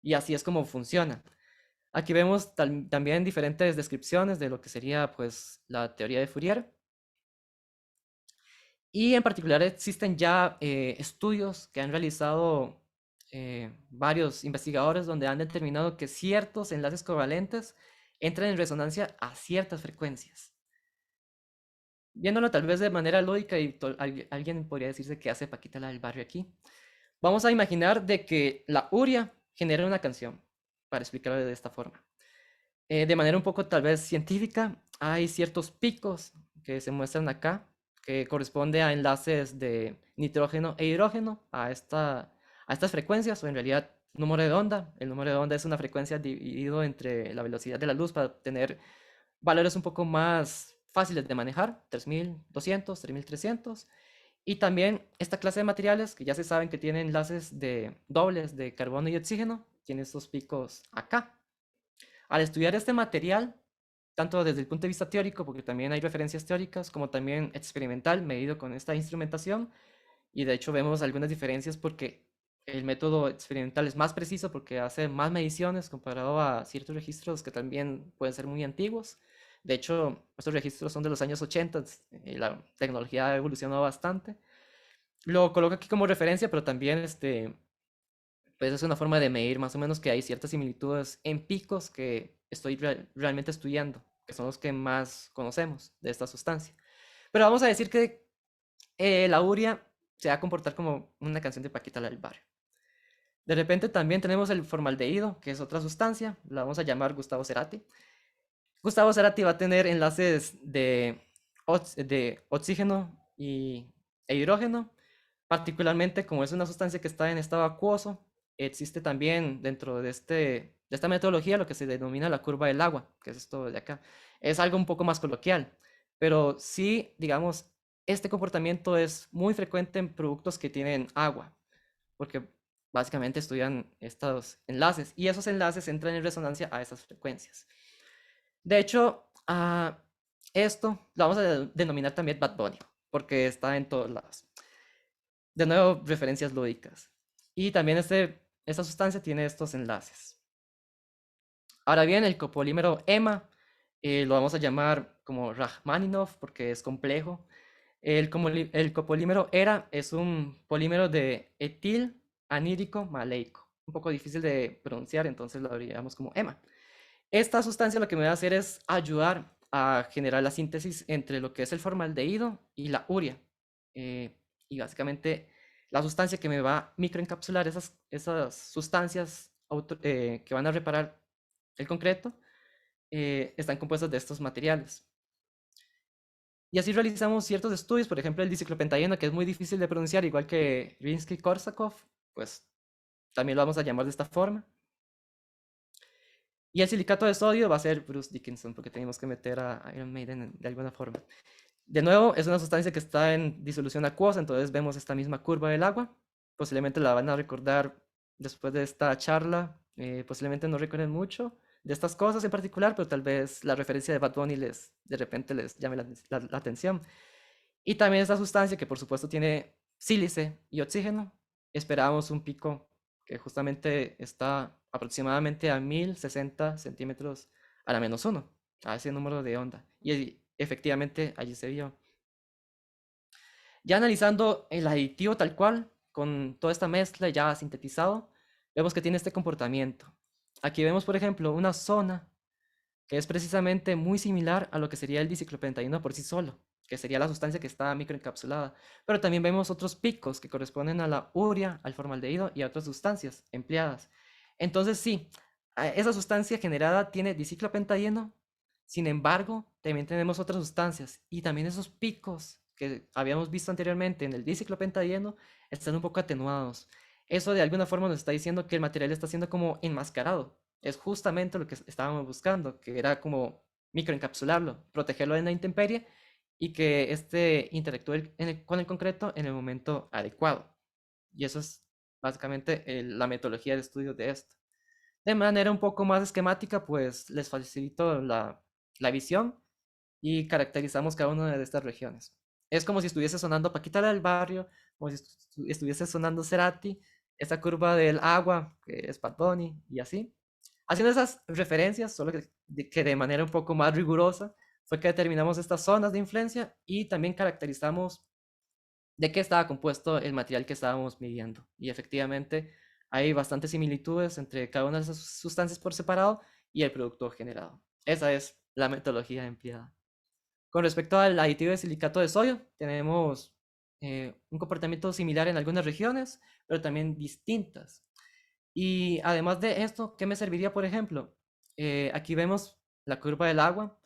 Speaker 2: y así es como funciona. Aquí vemos también diferentes descripciones de lo que sería pues la teoría de Fourier. Y en particular existen ya estudios que han realizado varios investigadores donde han determinado que ciertos enlaces covalentes entran en resonancia a ciertas frecuencias. Viéndolo tal vez de manera lógica y alguien podría decirse que hace Paquita la del barrio aquí. Vamos a imaginar de que la Uria genera una canción. para explicarlo de esta forma. De manera un poco tal vez científica, hay ciertos picos que se muestran acá, que corresponde a enlaces de nitrógeno e hidrógeno a estas frecuencias, o en realidad número de onda. El número de onda es una frecuencia dividido entre la velocidad de la luz para obtener valores un poco más fáciles de manejar, 3200, 3300. Y también esta clase de materiales que ya se saben que tienen enlaces de dobles de carbono y oxígeno, tiene estos picos acá. Al estudiar este material, tanto desde el punto de vista teórico, porque también hay referencias teóricas, como también experimental, medido con esta instrumentación, y de hecho vemos algunas diferencias porque el método experimental es más preciso porque hace más mediciones comparado a ciertos registros que también pueden ser muy antiguos. De hecho, estos registros son de los años 80 y la tecnología ha evolucionado bastante. Lo coloco aquí como referencia, pero también pues es una forma de medir más o menos que hay ciertas similitudes en picos que estoy realmente estudiando, que son los que más conocemos de esta sustancia. Pero vamos a decir que la urea se va a comportar como una canción de Paquita la del barrio. De repente también tenemos el formaldehído, que es otra sustancia, la vamos a llamar Gustavo Cerati. Gustavo Cerati va a tener enlaces de oxígeno e hidrógeno, particularmente como es una sustancia que está en estado acuoso, existe también dentro de esta metodología lo que se denomina la curva del agua, que es esto de acá. Es algo un poco más coloquial, pero sí, digamos, este comportamiento es muy frecuente en productos que tienen agua, porque básicamente estudian estos enlaces y esos enlaces entran en resonancia a esas frecuencias. De hecho, esto lo vamos a denominar también Bad Bunny, porque está en todos lados. De nuevo, referencias lúdicas. Y también esta sustancia tiene estos enlaces. Ahora bien, el copolímero EMA lo vamos a llamar como Rachmaninoff porque es complejo. El copolímero ERA es un polímero de etil anhídrico maleico. Un poco difícil de pronunciar, entonces lo abreviamos como EMA. Esta sustancia lo que me va a hacer es ayudar a generar la síntesis entre lo que es el formaldehído y la urea. Y básicamente la sustancia que me va a microencapsular esas sustancias que van a reparar el concreto están compuestas de estos materiales. Y así realizamos ciertos estudios, por ejemplo el diciclopentadieno, que es muy difícil de pronunciar, igual que Rimsky-Korsakov, pues también lo vamos a llamar de esta forma. Y el silicato de sodio va a ser Bruce Dickinson, porque tenemos que meter a Iron Maiden de alguna forma. De nuevo, es una sustancia que está en disolución acuosa, entonces vemos esta misma curva del agua. Posiblemente la van a recordar después de esta charla. Posiblemente no recuerden mucho de estas cosas en particular, pero tal vez la referencia de Bad Bunny de repente les llame la atención. Y también esta sustancia que por supuesto tiene sílice y oxígeno. Esperábamos un pico que justamente está aproximadamente a 1060 centímetros a la -1, a ese número de onda. Y efectivamente allí se vio. Ya analizando el aditivo tal cual, con toda esta mezcla ya sintetizado, vemos que tiene este comportamiento. Aquí vemos, por ejemplo, una zona que es precisamente muy similar a lo que sería el diciclopentadieno por sí solo, que sería la sustancia que está microencapsulada. Pero también vemos otros picos que corresponden a la urea, al formaldehído y a otras sustancias empleadas. Entonces sí, esa sustancia generada tiene diciclopentadieno, sin embargo, también tenemos otras sustancias y también esos picos que habíamos visto anteriormente en el diciclopentadieno están un poco atenuados. Eso de alguna forma nos está diciendo que el material está siendo como enmascarado. Es justamente lo que estábamos buscando, que era como microencapsularlo, protegerlo de la intemperie y que este interactúe con el concreto en el momento adecuado. Y eso es básicamente la metodología de estudio de esto. De manera un poco más esquemática, pues les facilito la visión y caracterizamos cada una de estas regiones. Es como si estuviese sonando Paquita la del barrio, como si estuviese sonando Cerati, esta curva del agua, que es Bad Bunny, y así. Haciendo esas referencias, solo que de manera un poco más rigurosa, fue que determinamos estas zonas de influencia y también caracterizamos de qué estaba compuesto el material que estábamos midiendo. Y efectivamente hay bastantes similitudes entre cada una de esas sustancias por separado y el producto generado. Esa es la metodología empleada. Con respecto al aditivo de silicato de sodio, tenemos un comportamiento similar en algunas regiones, pero también distintas. Y además de esto, ¿qué me serviría, por ejemplo? Aquí vemos la curva del agua,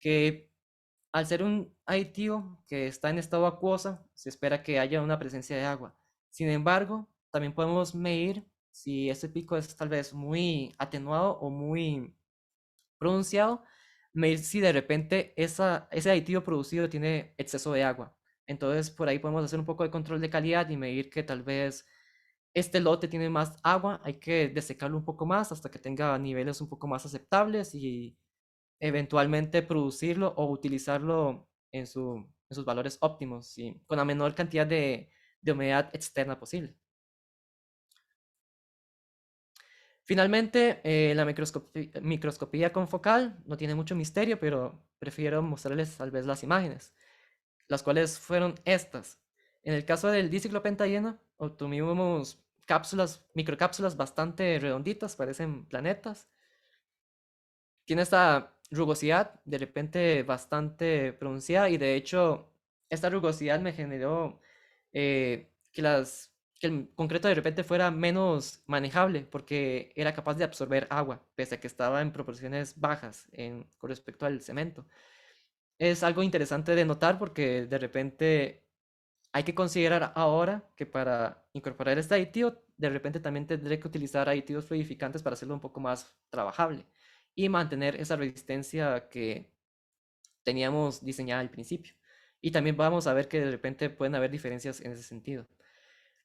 Speaker 2: que al ser un aditivo que está en estado acuosa, se espera que haya una presencia de agua. Sin embargo, también podemos medir si ese pico es tal vez muy atenuado o muy pronunciado, medir si de repente ese aditivo producido tiene exceso de agua. Entonces, por ahí podemos hacer un poco de control de calidad y medir que tal vez este lote tiene más agua, hay que desecarlo un poco más hasta que tenga niveles un poco más aceptables y eventualmente producirlo o utilizarlo en sus valores óptimos y con la menor cantidad de humedad externa posible. Finalmente, la microscopía confocal no tiene mucho misterio, pero prefiero mostrarles tal vez las imágenes, las cuales fueron estas. En el caso del diciclopentadieno, obtuvimos microcápsulas bastante redonditas, parecen planetas. Tiene esta rugosidad de repente bastante pronunciada y de hecho esta rugosidad me generó que el concreto de repente fuera menos manejable porque era capaz de absorber agua, pese a que estaba en proporciones bajas con respecto al cemento. Es algo interesante de notar porque de repente hay que considerar ahora que para incorporar este aditivo, de repente también tendré que utilizar aditivos fluidificantes para hacerlo un poco más trabajable y mantener esa resistencia que teníamos diseñada al principio. Y también vamos a ver que de repente pueden haber diferencias en ese sentido.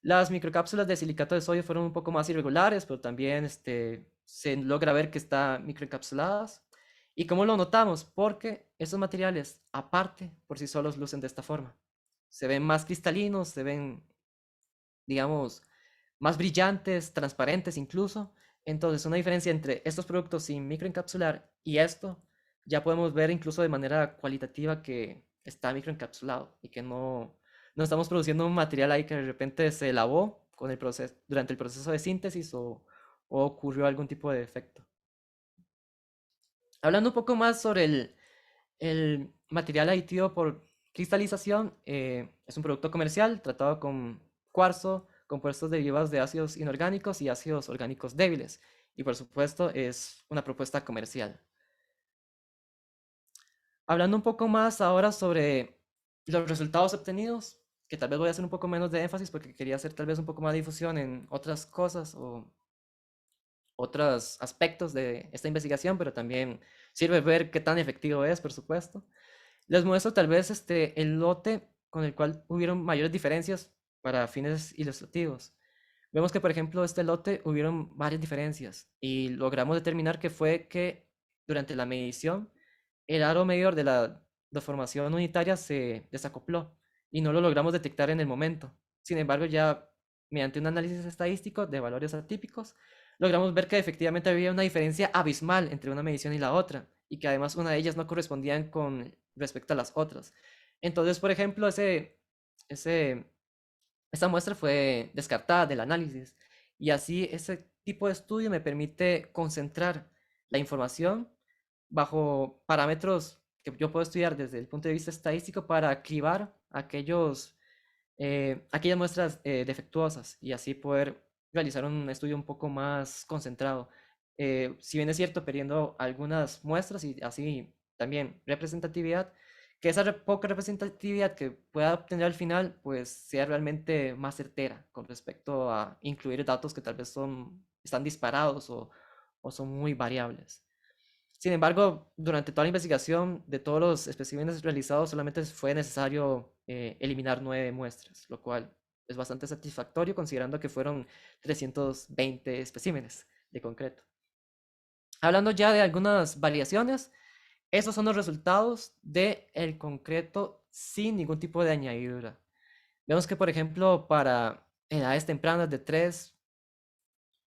Speaker 2: Las microcápsulas de silicato de sodio fueron un poco más irregulares, pero también se logra ver que están microencapsuladas. ¿Y cómo lo notamos? Porque esos materiales, aparte, por sí solos lucen de esta forma. Se ven más cristalinos, se ven, digamos, más brillantes, transparentes incluso. Entonces, una diferencia entre estos productos sin microencapsular y esto, ya podemos ver incluso de manera cualitativa que está microencapsulado y que no estamos produciendo un material ahí que de repente se lavó durante el proceso de síntesis o ocurrió algún tipo de efecto. Hablando un poco más sobre el material aditivo por cristalización, es un producto comercial tratado con cuarzo, compuestos derivados de ácidos inorgánicos y ácidos orgánicos débiles. Y por supuesto es una propuesta comercial. Hablando un poco más ahora sobre los resultados obtenidos, que tal vez voy a hacer un poco menos de énfasis porque quería hacer tal vez un poco más de difusión en otras cosas o otros aspectos de esta investigación, pero también sirve ver qué tan efectivo es, por supuesto. Les muestro tal vez el lote con el cual hubieron mayores diferencias para fines ilustrativos. Vemos que, por ejemplo, este lote hubieron varias diferencias y logramos determinar que fue que durante la medición el aro medidor de la deformación unitaria se desacopló y no lo logramos detectar en el momento. Sin embargo, ya mediante un análisis estadístico de valores atípicos, logramos ver que efectivamente había una diferencia abismal entre una medición y la otra y que además una de ellas no correspondían con respecto a las otras. Entonces, por ejemplo, ese, esta muestra fue descartada del análisis y así ese tipo de estudio me permite concentrar la información bajo parámetros que yo puedo estudiar desde el punto de vista estadístico para cribar aquellas muestras defectuosas y así poder realizar un estudio un poco más concentrado. Si bien es cierto, perdiendo algunas muestras y así también representatividad, que esa poca representatividad que pueda obtener al final, pues sea realmente más certera con respecto a incluir datos que tal vez están disparados o son muy variables. Sin embargo, durante toda la investigación de todos los especímenes realizados, solamente fue necesario eliminar 9 muestras, lo cual es bastante satisfactorio considerando que fueron 320 especímenes de concreto. Hablando ya de algunas variaciones, esos son los resultados del concreto sin ningún tipo de añadidura. Vemos que, por ejemplo, para edades tempranas de 3,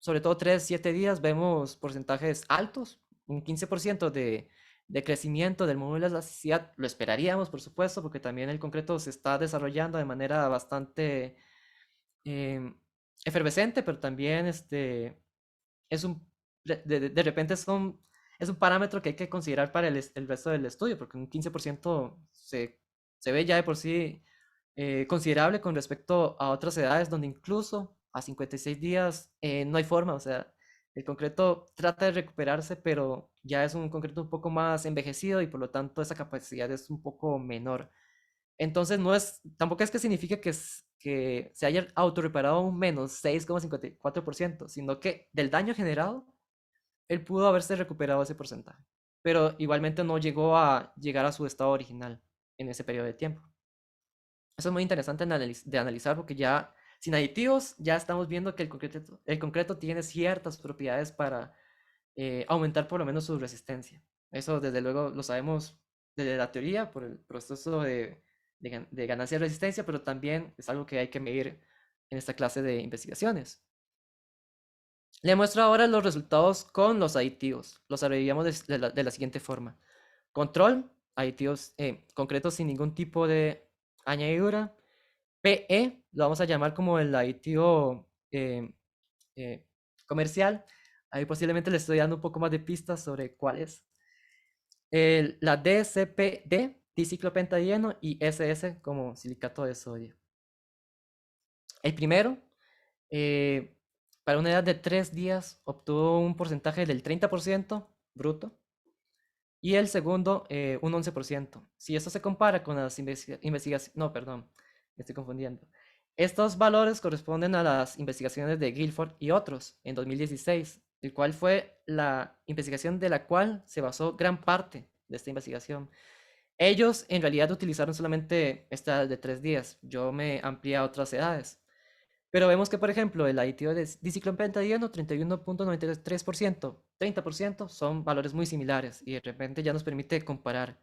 Speaker 2: sobre todo 3, 7 días, vemos porcentajes altos, un 15% de crecimiento del módulo de elasticidad. Lo esperaríamos, por supuesto, porque también el concreto se está desarrollando de manera bastante em, efervescente, pero también es un, de repente es un parámetro que hay que considerar para el resto del estudio, porque un 15% se ve ya de por sí considerable con respecto a otras edades donde incluso a 56 días no hay forma, o sea, el concreto trata de recuperarse, pero ya es un concreto un poco más envejecido y por lo tanto esa capacidad es un poco menor. Entonces no es, tampoco es que signifique que se haya autorreparado un menos 6,54%, sino que del daño generado, él pudo haberse recuperado ese porcentaje, pero igualmente no llegó a llegar a su estado original en ese periodo de tiempo. Eso es muy interesante de analizar porque ya sin aditivos ya estamos viendo que el concreto tiene ciertas propiedades para aumentar por lo menos su resistencia. Eso desde luego lo sabemos desde la teoría por el proceso de ganancia de resistencia, pero también es algo que hay que medir en esta clase de investigaciones. Le muestro ahora los resultados con los aditivos. Los abreviamos de la siguiente forma. Control, aditivos concretos sin ningún tipo de añadidura. PE, lo vamos a llamar como el aditivo eh, comercial. Ahí posiblemente le estoy dando un poco más de pistas sobre cuál es. La DCPD, diciclopentadieno, y SS como silicato de sodio. El primero, eh, para una edad de 3 días, obtuvo un porcentaje del 30% bruto. Y el segundo, un 11%. Si esto se compara con las investigaciones, no, perdón, me estoy confundiendo. Estos valores corresponden a las investigaciones de Guilford y otros en 2016, el cual fue la investigación de la cual se basó gran parte de esta investigación. Ellos en realidad utilizaron solamente esta de 3 días. Yo me amplié a otras edades. Pero vemos que, por ejemplo, el aditivo de diciclopentadieno, 31,93%, 30% son valores muy similares y de repente ya nos permite comparar.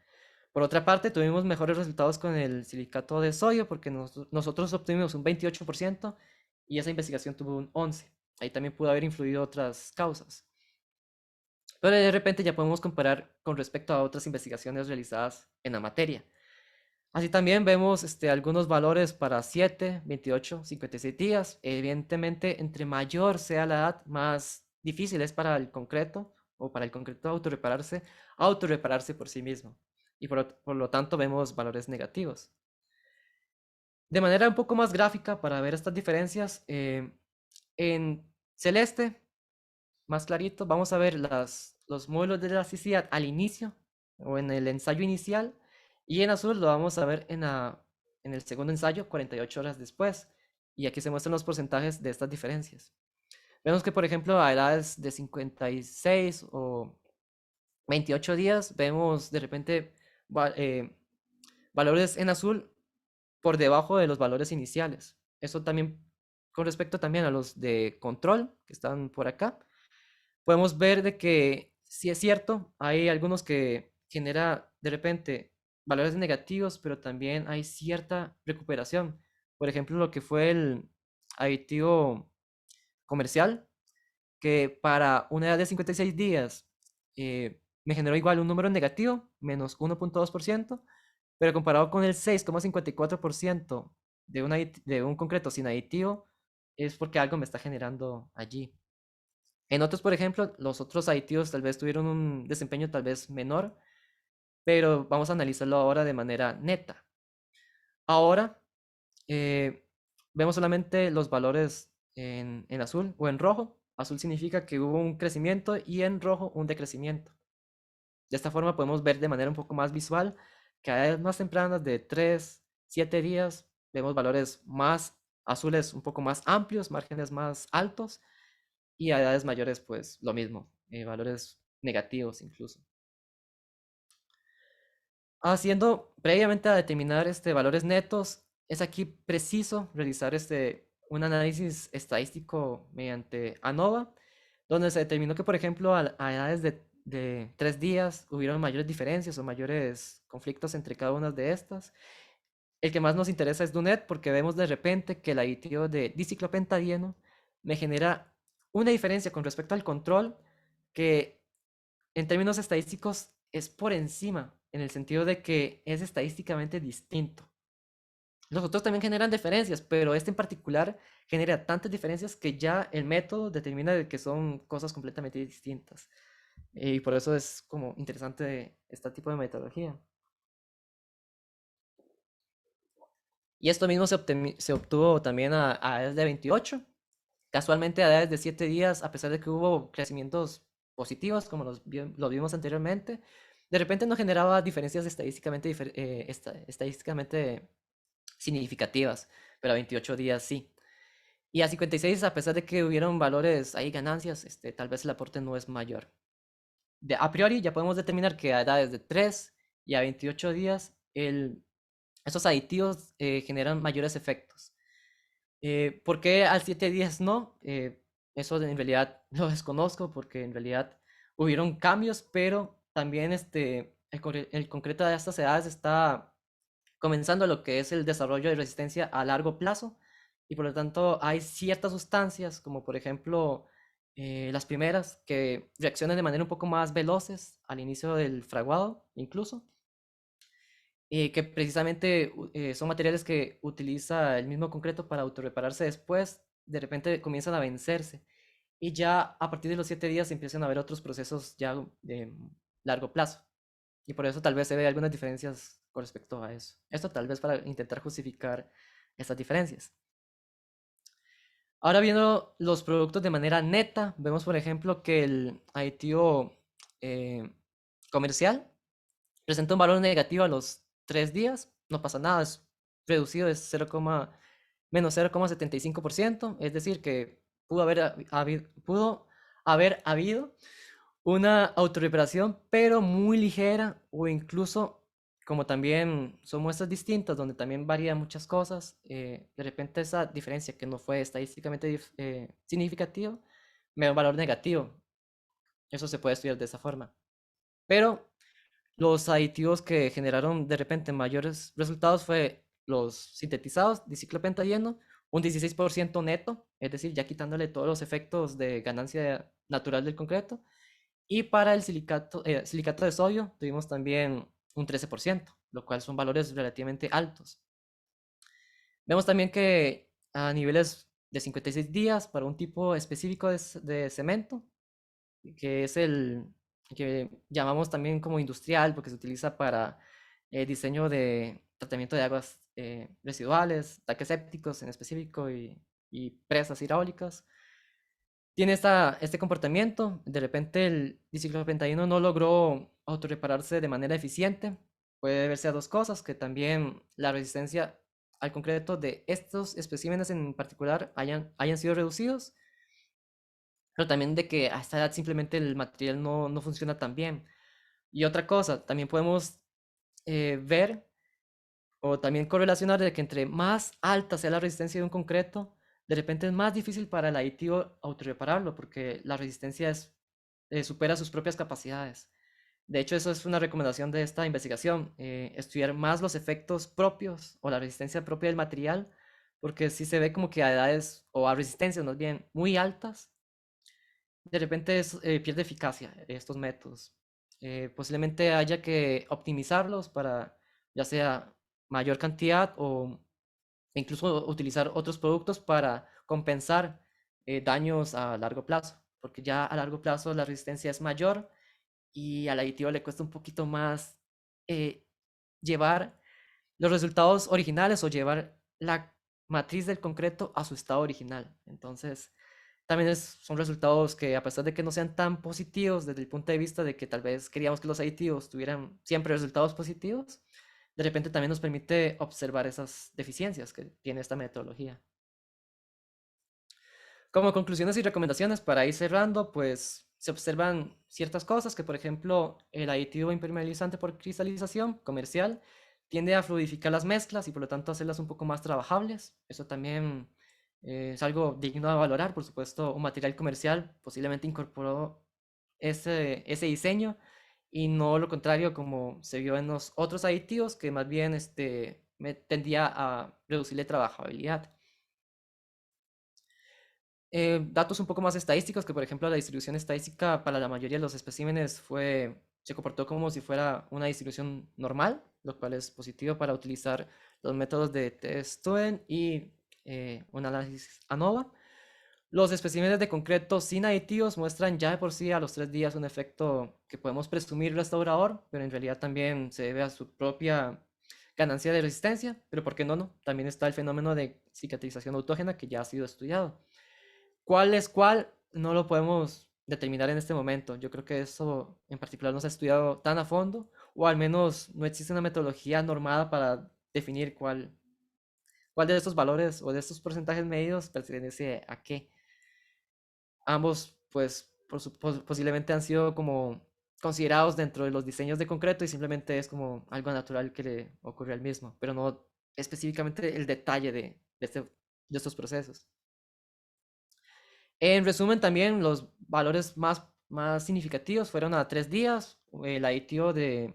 Speaker 2: Por otra parte, tuvimos mejores resultados con el silicato de sodio porque nosotros obtuvimos un 28% y esa investigación tuvo un 11%. Ahí también pudo haber influido otras causas. Pero de repente ya podemos comparar con respecto a otras investigaciones realizadas en la materia. Así también vemos algunos valores para 7, 28, 56 días. Evidentemente, entre mayor sea la edad, más difícil es para el concreto o para el concreto autorrepararse por sí mismo. Y por lo tanto vemos valores negativos. De manera un poco más gráfica para ver estas diferencias, en celeste, más clarito, vamos a ver los módulos de elasticidad al inicio o en el ensayo inicial, y en azul lo vamos a ver en el segundo ensayo 48 horas después. Y aquí se muestran los porcentajes de estas diferencias. Vemos que, por ejemplo, a edades de 56 o 28 días, vemos de repente valores en azul por debajo de los valores iniciales. Eso también con respecto también a los de control que están por acá. Podemos ver de que sí es cierto, hay algunos que genera de repente valores negativos, pero también hay cierta recuperación. Por ejemplo, lo que fue el aditivo comercial, que para una edad de 56 días me generó igual un número negativo, menos 1,2%, pero comparado con el 6,54% de un concreto sin aditivo, es porque algo me está generando allí. En otros, por ejemplo, los otros aditivos tal vez tuvieron un desempeño tal vez menor, pero vamos a analizarlo ahora de manera neta. Ahora vemos solamente los valores en azul o en rojo. Azul significa que hubo un crecimiento y en rojo un decrecimiento. De esta forma podemos ver de manera un poco más visual que a edades más tempranas de 3, 7 días vemos valores más azules un poco más amplios, márgenes más altos, y a edades mayores pues lo mismo, valores negativos incluso. Haciendo previamente a determinar valores netos, es aquí preciso realizar un análisis estadístico mediante ANOVA, donde se determinó que, por ejemplo, a edades de 3 días hubieron mayores diferencias o mayores conflictos entre cada una de estas. El que más nos interesa es DUNET porque vemos de repente que el aditivo de diciclopentadieno me genera una diferencia con respecto al control que en términos estadísticos es por encima, en el sentido de que es estadísticamente distinto. Los otros también generan diferencias, pero este en particular genera tantas diferencias que ya el método determina de que son cosas completamente distintas. Y por eso es como interesante este tipo de metodología. Y esto mismo se obtuvo también a edad de 28. Casualmente a edades de 7 días, a pesar de que hubo crecimientos positivos, como lo vimos anteriormente, de repente no generaba diferencias estadísticamente significativas, pero a 28 días sí. Y a 56, a pesar de que hubieron valores ahí, ganancias, tal vez el aporte no es mayor. A priori ya podemos determinar que a edades de 3 y a 28 días esos aditivos generan mayores efectos. ¿Por qué al 7 días no? Eso en realidad lo desconozco porque en realidad hubieron cambios, pero también el concreto de estas edades está comenzando lo que es el desarrollo de resistencia a largo plazo y por lo tanto hay ciertas sustancias como por ejemplo las primeras que reaccionan de manera un poco más veloces al inicio del fraguado incluso que precisamente son materiales que utiliza el mismo concreto para autorrepararse después, de repente comienzan a vencerse y ya a partir de los 7 días empiezan a haber otros procesos ya de largo plazo. Y por eso tal vez se ve algunas diferencias con respecto a eso. Esto tal vez para intentar justificar estas diferencias. Ahora viendo los productos de manera neta, vemos por ejemplo que el aditivo eh, comercial presenta un valor negativo a los 3 días, no pasa nada, es reducido, es menos 0,75%, es decir, que pudo haber habido una autorreparación, pero muy ligera o incluso, como también son muestras distintas, donde también varían muchas cosas, de repente esa diferencia que no fue estadísticamente significativa, me da un valor negativo. Eso se puede estudiar de esa forma. Pero los aditivos que generaron de repente mayores resultados fue los sintetizados de ciclopentadieno, un 16% neto, es decir, ya quitándole todos los efectos de ganancia natural del concreto. Y para el silicato de sodio tuvimos también un 13%, lo cual son valores relativamente altos. Vemos también que a niveles de 56 días para un tipo específico de cemento, que es el que llamamos también como industrial, porque se utiliza para diseño de tratamiento de aguas residuales, tanques sépticos en específico y presas hidráulicas. Tiene este comportamiento, de repente el diciclopentadieno no logró autorrepararse de manera eficiente. Puede deberse a dos cosas, que también la resistencia al concreto de estos especímenes en particular hayan sido reducidos, pero también de que a esta edad simplemente el material no funciona tan bien. Y otra cosa, también podemos ver o también correlacionar de que entre más alta sea la resistencia de un concreto, de repente es más difícil para el aditivo autorrepararlo porque la resistencia supera sus propias capacidades. De hecho, eso es una recomendación de esta investigación, estudiar más los efectos propios o la resistencia propia del material, porque si se ve como que a edades o a resistencias más bien muy altas, de repente pierde eficacia estos métodos. Posiblemente haya que optimizarlos para ya sea mayor cantidad o incluso utilizar otros productos para compensar daños a largo plazo, porque ya a largo plazo la resistencia es mayor y al aditivo le cuesta un poquito más eh, llevar los resultados originales o llevar la matriz del concreto a su estado original. Entonces, también son resultados que a pesar de que no sean tan positivos desde el punto de vista de que tal vez queríamos que los aditivos tuvieran siempre resultados positivos, de repente también nos permite observar esas deficiencias que tiene esta metodología. Como conclusiones y recomendaciones para ir cerrando, pues se observan ciertas cosas que, por ejemplo, el aditivo impermeabilizante por cristalización comercial tiende a fluidificar las mezclas y por lo tanto hacerlas un poco más trabajables. Eso también es algo digno de valorar. Por supuesto, un material comercial posiblemente incorporó ese diseño y no lo contrario como se vio en los otros aditivos que más bien tendía a reducirle trabajabilidad. Datos un poco más estadísticos, que por ejemplo la distribución estadística para la mayoría de los especímenes se comportó como si fuera una distribución normal, lo cual es positivo para utilizar los métodos de test-student y un análisis ANOVA. Los especímenes de concreto sin aditivos muestran ya de por sí a los 3 días un efecto que podemos presumir restaurador, pero en realidad también se debe a su propia ganancia de resistencia, pero ¿por qué no? También está el fenómeno de cicatrización autógena que ya ha sido estudiado. ¿Cuál es cuál? No lo podemos determinar en este momento. Yo creo que eso en particular no se ha estudiado tan a fondo, o al menos no existe una metodología normada para definir cuál de estos valores o de estos porcentajes medidos pertenece a qué. Ambos, pues, posiblemente han sido como considerados dentro de los diseños de concreto y simplemente es como algo natural que le ocurre al mismo, pero no específicamente el detalle de estos procesos. En resumen, también los valores más significativos fueron a 3 días. El aditivo de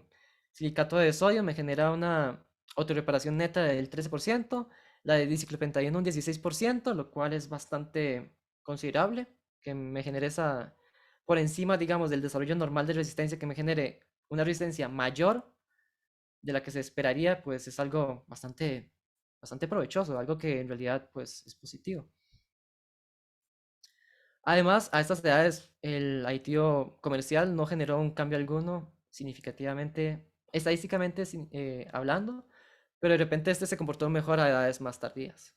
Speaker 2: silicato de sodio me genera una autorreparación neta del 13%, la de diciclopentadieno un 16%, lo cual es bastante considerable, que me genere esa, por encima, digamos, del desarrollo normal de resistencia, que me genere una resistencia mayor de la que se esperaría, pues es algo bastante provechoso, algo que en realidad, pues, es positivo. Además, a estas edades, el aditivo comercial no generó un cambio alguno significativamente, estadísticamente hablando, pero de repente este se comportó mejor a edades más tardías.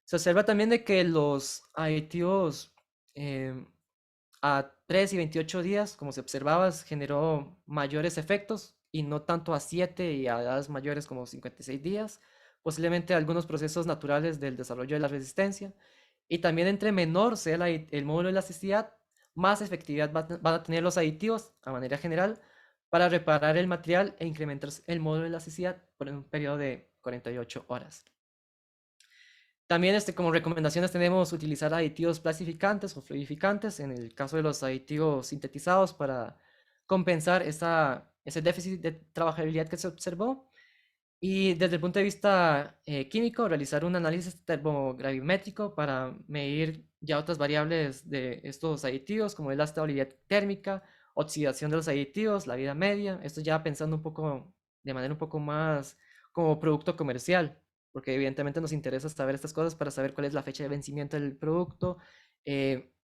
Speaker 2: Se observa también de que los aditivos em, a 3 y 28 días, como se observaba, generó mayores efectos y no tanto a 7 y a edades mayores como 56 días, posiblemente algunos procesos naturales del desarrollo de la resistencia. Y también entre menor sea el módulo de elasticidad, más efectividad van a tener los aditivos a manera general para reparar el material e incrementar el módulo de elasticidad por un periodo de 48 horas. También como recomendaciones tenemos utilizar aditivos plastificantes o fluidificantes en el caso de los aditivos sintetizados para compensar ese déficit de trabajabilidad que se observó. Y desde el punto de vista químico, realizar un análisis termogravimétrico para medir ya otras variables de estos aditivos, como es la estabilidad térmica, oxidación de los aditivos, la vida media. Esto ya pensando un poco de manera un poco más como producto comercial, porque evidentemente nos interesa saber estas cosas para saber cuál es la fecha de vencimiento del producto, eh,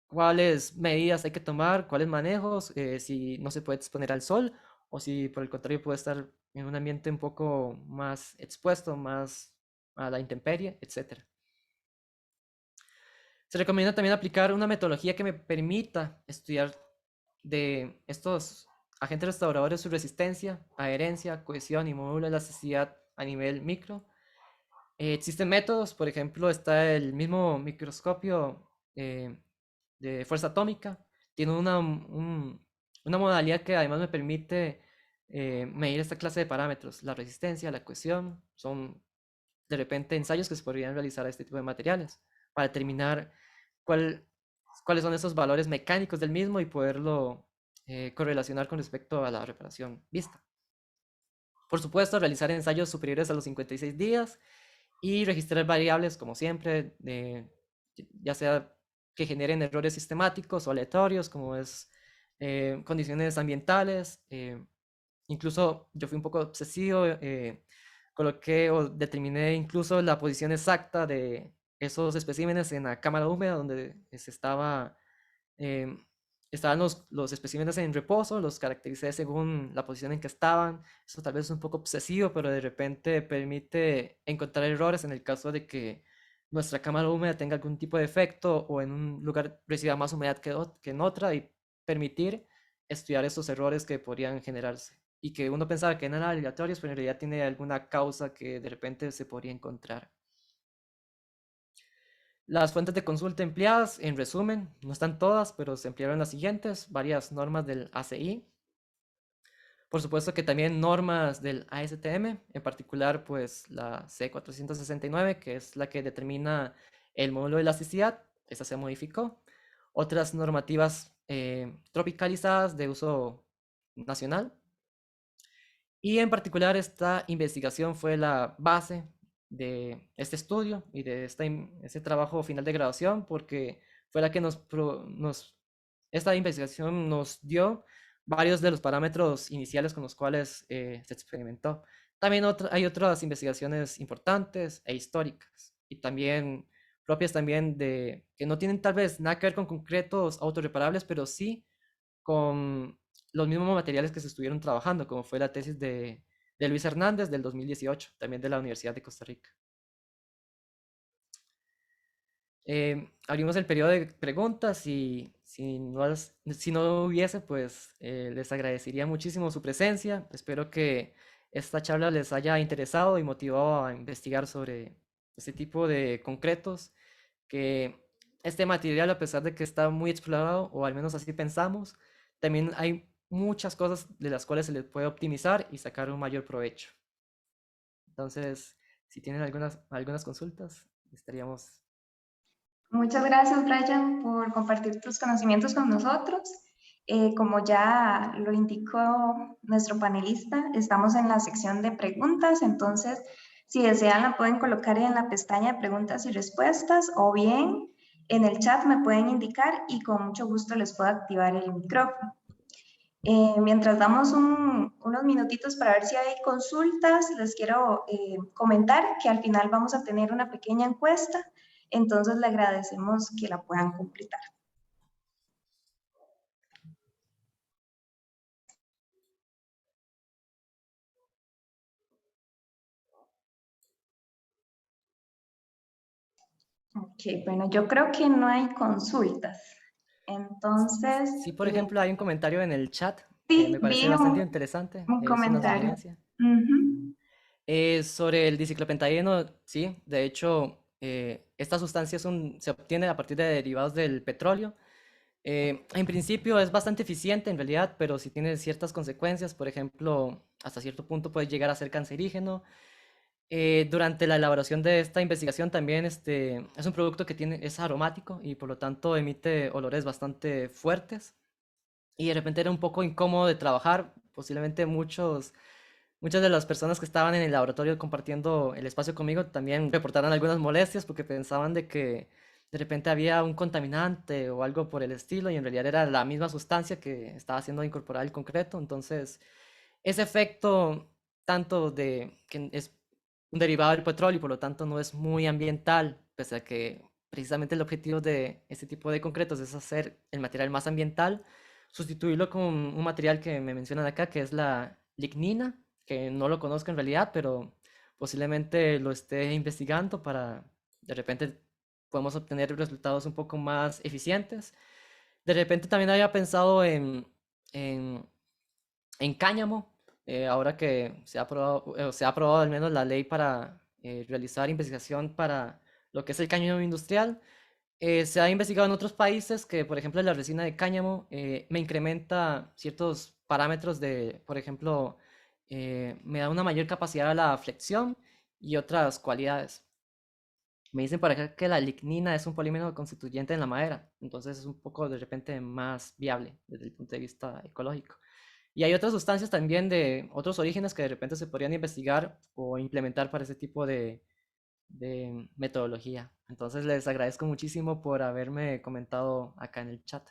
Speaker 2: cuáles medidas hay que tomar, cuáles manejos, si no se puede exponer al sol o si por el contrario puede estar en un ambiente un poco más expuesto, más a la intemperie, etc. Se recomienda también aplicar una metodología que me permita estudiar de estos agentes restauradores su resistencia, adherencia, cohesión y módulo de elasticidad a nivel micro. Existen métodos, por ejemplo, está el mismo microscopio de fuerza atómica. Tiene una modalidad que además me permite medir esta clase de parámetros. La resistencia, la cohesión, son de repente ensayos que se podrían realizar a este tipo de materiales para determinar cuál, cuáles son esos valores mecánicos del mismo y poderlo correlacionar con respecto a la reparación vista. Por supuesto, realizar ensayos superiores a los 56 días y registrar variables, como siempre, ya sea que generen errores sistemáticos o aleatorios, como es condiciones ambientales. Incluso yo fui un poco obsesivo, coloqué o determiné incluso la posición exacta de esos especímenes en la cámara húmeda donde eh, estaban los especímenes en reposo, los caractericé según la posición en que estaban. Eso tal vez es un poco obsesivo, pero de repente permite encontrar errores en el caso de que nuestra cámara húmeda tenga algún tipo de efecto o en un lugar reciba más humedad que en otra y permitir estudiar esos errores que podrían generarse y que uno pensaba que no eran aleatorios, pero en realidad tiene alguna causa que de repente se podría encontrar. Las fuentes de consulta empleadas, en resumen, no están todas, pero se emplearon las siguientes, varias normas del ACI, por supuesto que también normas del ASTM, en particular pues la C469, que es la que determina el módulo de elasticidad, esa se modificó. Otras normativas tropicalizadas de uso nacional. Y en particular esta investigación fue la base de este estudio y de este trabajo final de graduación, porque fue la que esta investigación nos dio varios de los parámetros iniciales con los cuales se experimentó. También hay otras investigaciones importantes e históricas y también propias también que no tienen tal vez nada que ver con concretos autorreparables, pero sí con los mismos materiales que se estuvieron trabajando, como fue la tesis de Luis Hernández del 2018, también de la Universidad de Costa Rica. Abrimos el periodo de preguntas y si no hubiese, pues les agradecería muchísimo su presencia. Espero que esta charla les haya interesado y motivado a investigar sobre este tipo de concretos, que este material, a pesar de que está muy explorado, o al menos así pensamos, también hay muchas cosas de las cuales se les puede optimizar y sacar un mayor provecho. Entonces, si tienen algunas consultas, estaríamos...
Speaker 1: Muchas gracias, Brian, por compartir tus conocimientos con nosotros. Como ya lo indicó nuestro panelista, estamos en la sección de preguntas, entonces, si desean, la pueden colocar en la pestaña de preguntas y respuestas o bien en el chat me pueden indicar y con mucho gusto les puedo activar el micrófono. Mientras damos unos minutitos para ver si hay consultas, les quiero comentar que al final vamos a tener una pequeña encuesta, entonces le agradecemos que la puedan completar. Ok, bueno, yo creo que no hay consultas. Entonces,
Speaker 2: Sí, por ejemplo, hay un comentario en el chat que
Speaker 1: sí,
Speaker 2: me parece
Speaker 1: vi
Speaker 2: bastante interesante,
Speaker 1: un
Speaker 2: es una
Speaker 1: comentario.
Speaker 2: sugerencia.
Speaker 1: Ujú.
Speaker 2: Sobre el diciclopentadieno, sí, de hecho, esta sustancia se obtiene a partir de derivados del petróleo. En principio es bastante eficiente en realidad, pero sí tiene ciertas consecuencias, por ejemplo, hasta cierto punto puede llegar a ser cancerígeno. Durante la elaboración de esta investigación también es un producto que es aromático y por lo tanto emite olores bastante fuertes y de repente era un poco incómodo de trabajar. Posiblemente muchas de las personas que estaban en el laboratorio compartiendo el espacio conmigo también reportaron algunas molestias porque pensaban de que de repente había un contaminante o algo por el estilo y en realidad era la misma sustancia que estaba siendo incorporada al concreto. Entonces, ese efecto tanto de que es un derivado del petróleo y por lo tanto no es muy ambiental, pese a que precisamente el objetivo de este tipo de concretos es hacer el material más ambiental, sustituirlo con un material que me mencionan acá, que es la lignina, que no lo conozco en realidad, pero posiblemente lo esté investigando para de repente podemos obtener resultados un poco más eficientes. De repente también había pensado en, en cáñamo, ahora que se ha aprobado al menos la ley para realizar investigación para lo que es el cáñamo industrial. Se ha investigado en otros países que, por ejemplo, la resina de cáñamo me incrementa ciertos parámetros de, por ejemplo, me da una mayor capacidad a la flexión y otras cualidades. Me dicen por acá que la lignina es un polímero constituyente en la madera, entonces es un poco de repente más viable desde el punto de vista ecológico. Y hay otras sustancias también de otros orígenes que de repente se podrían investigar o implementar para ese tipo de metodología. Entonces les agradezco muchísimo por haberme comentado acá en el chat.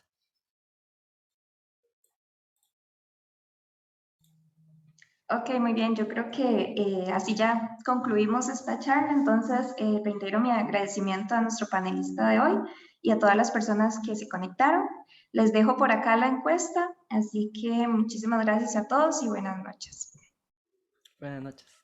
Speaker 1: Ok, muy bien. Yo creo que así ya concluimos esta charla. Entonces, reitero mi agradecimiento a nuestro panelista de hoy y a todas las personas que se conectaron. Les dejo por acá la encuesta, así que muchísimas gracias a todos y buenas noches.
Speaker 2: Buenas noches.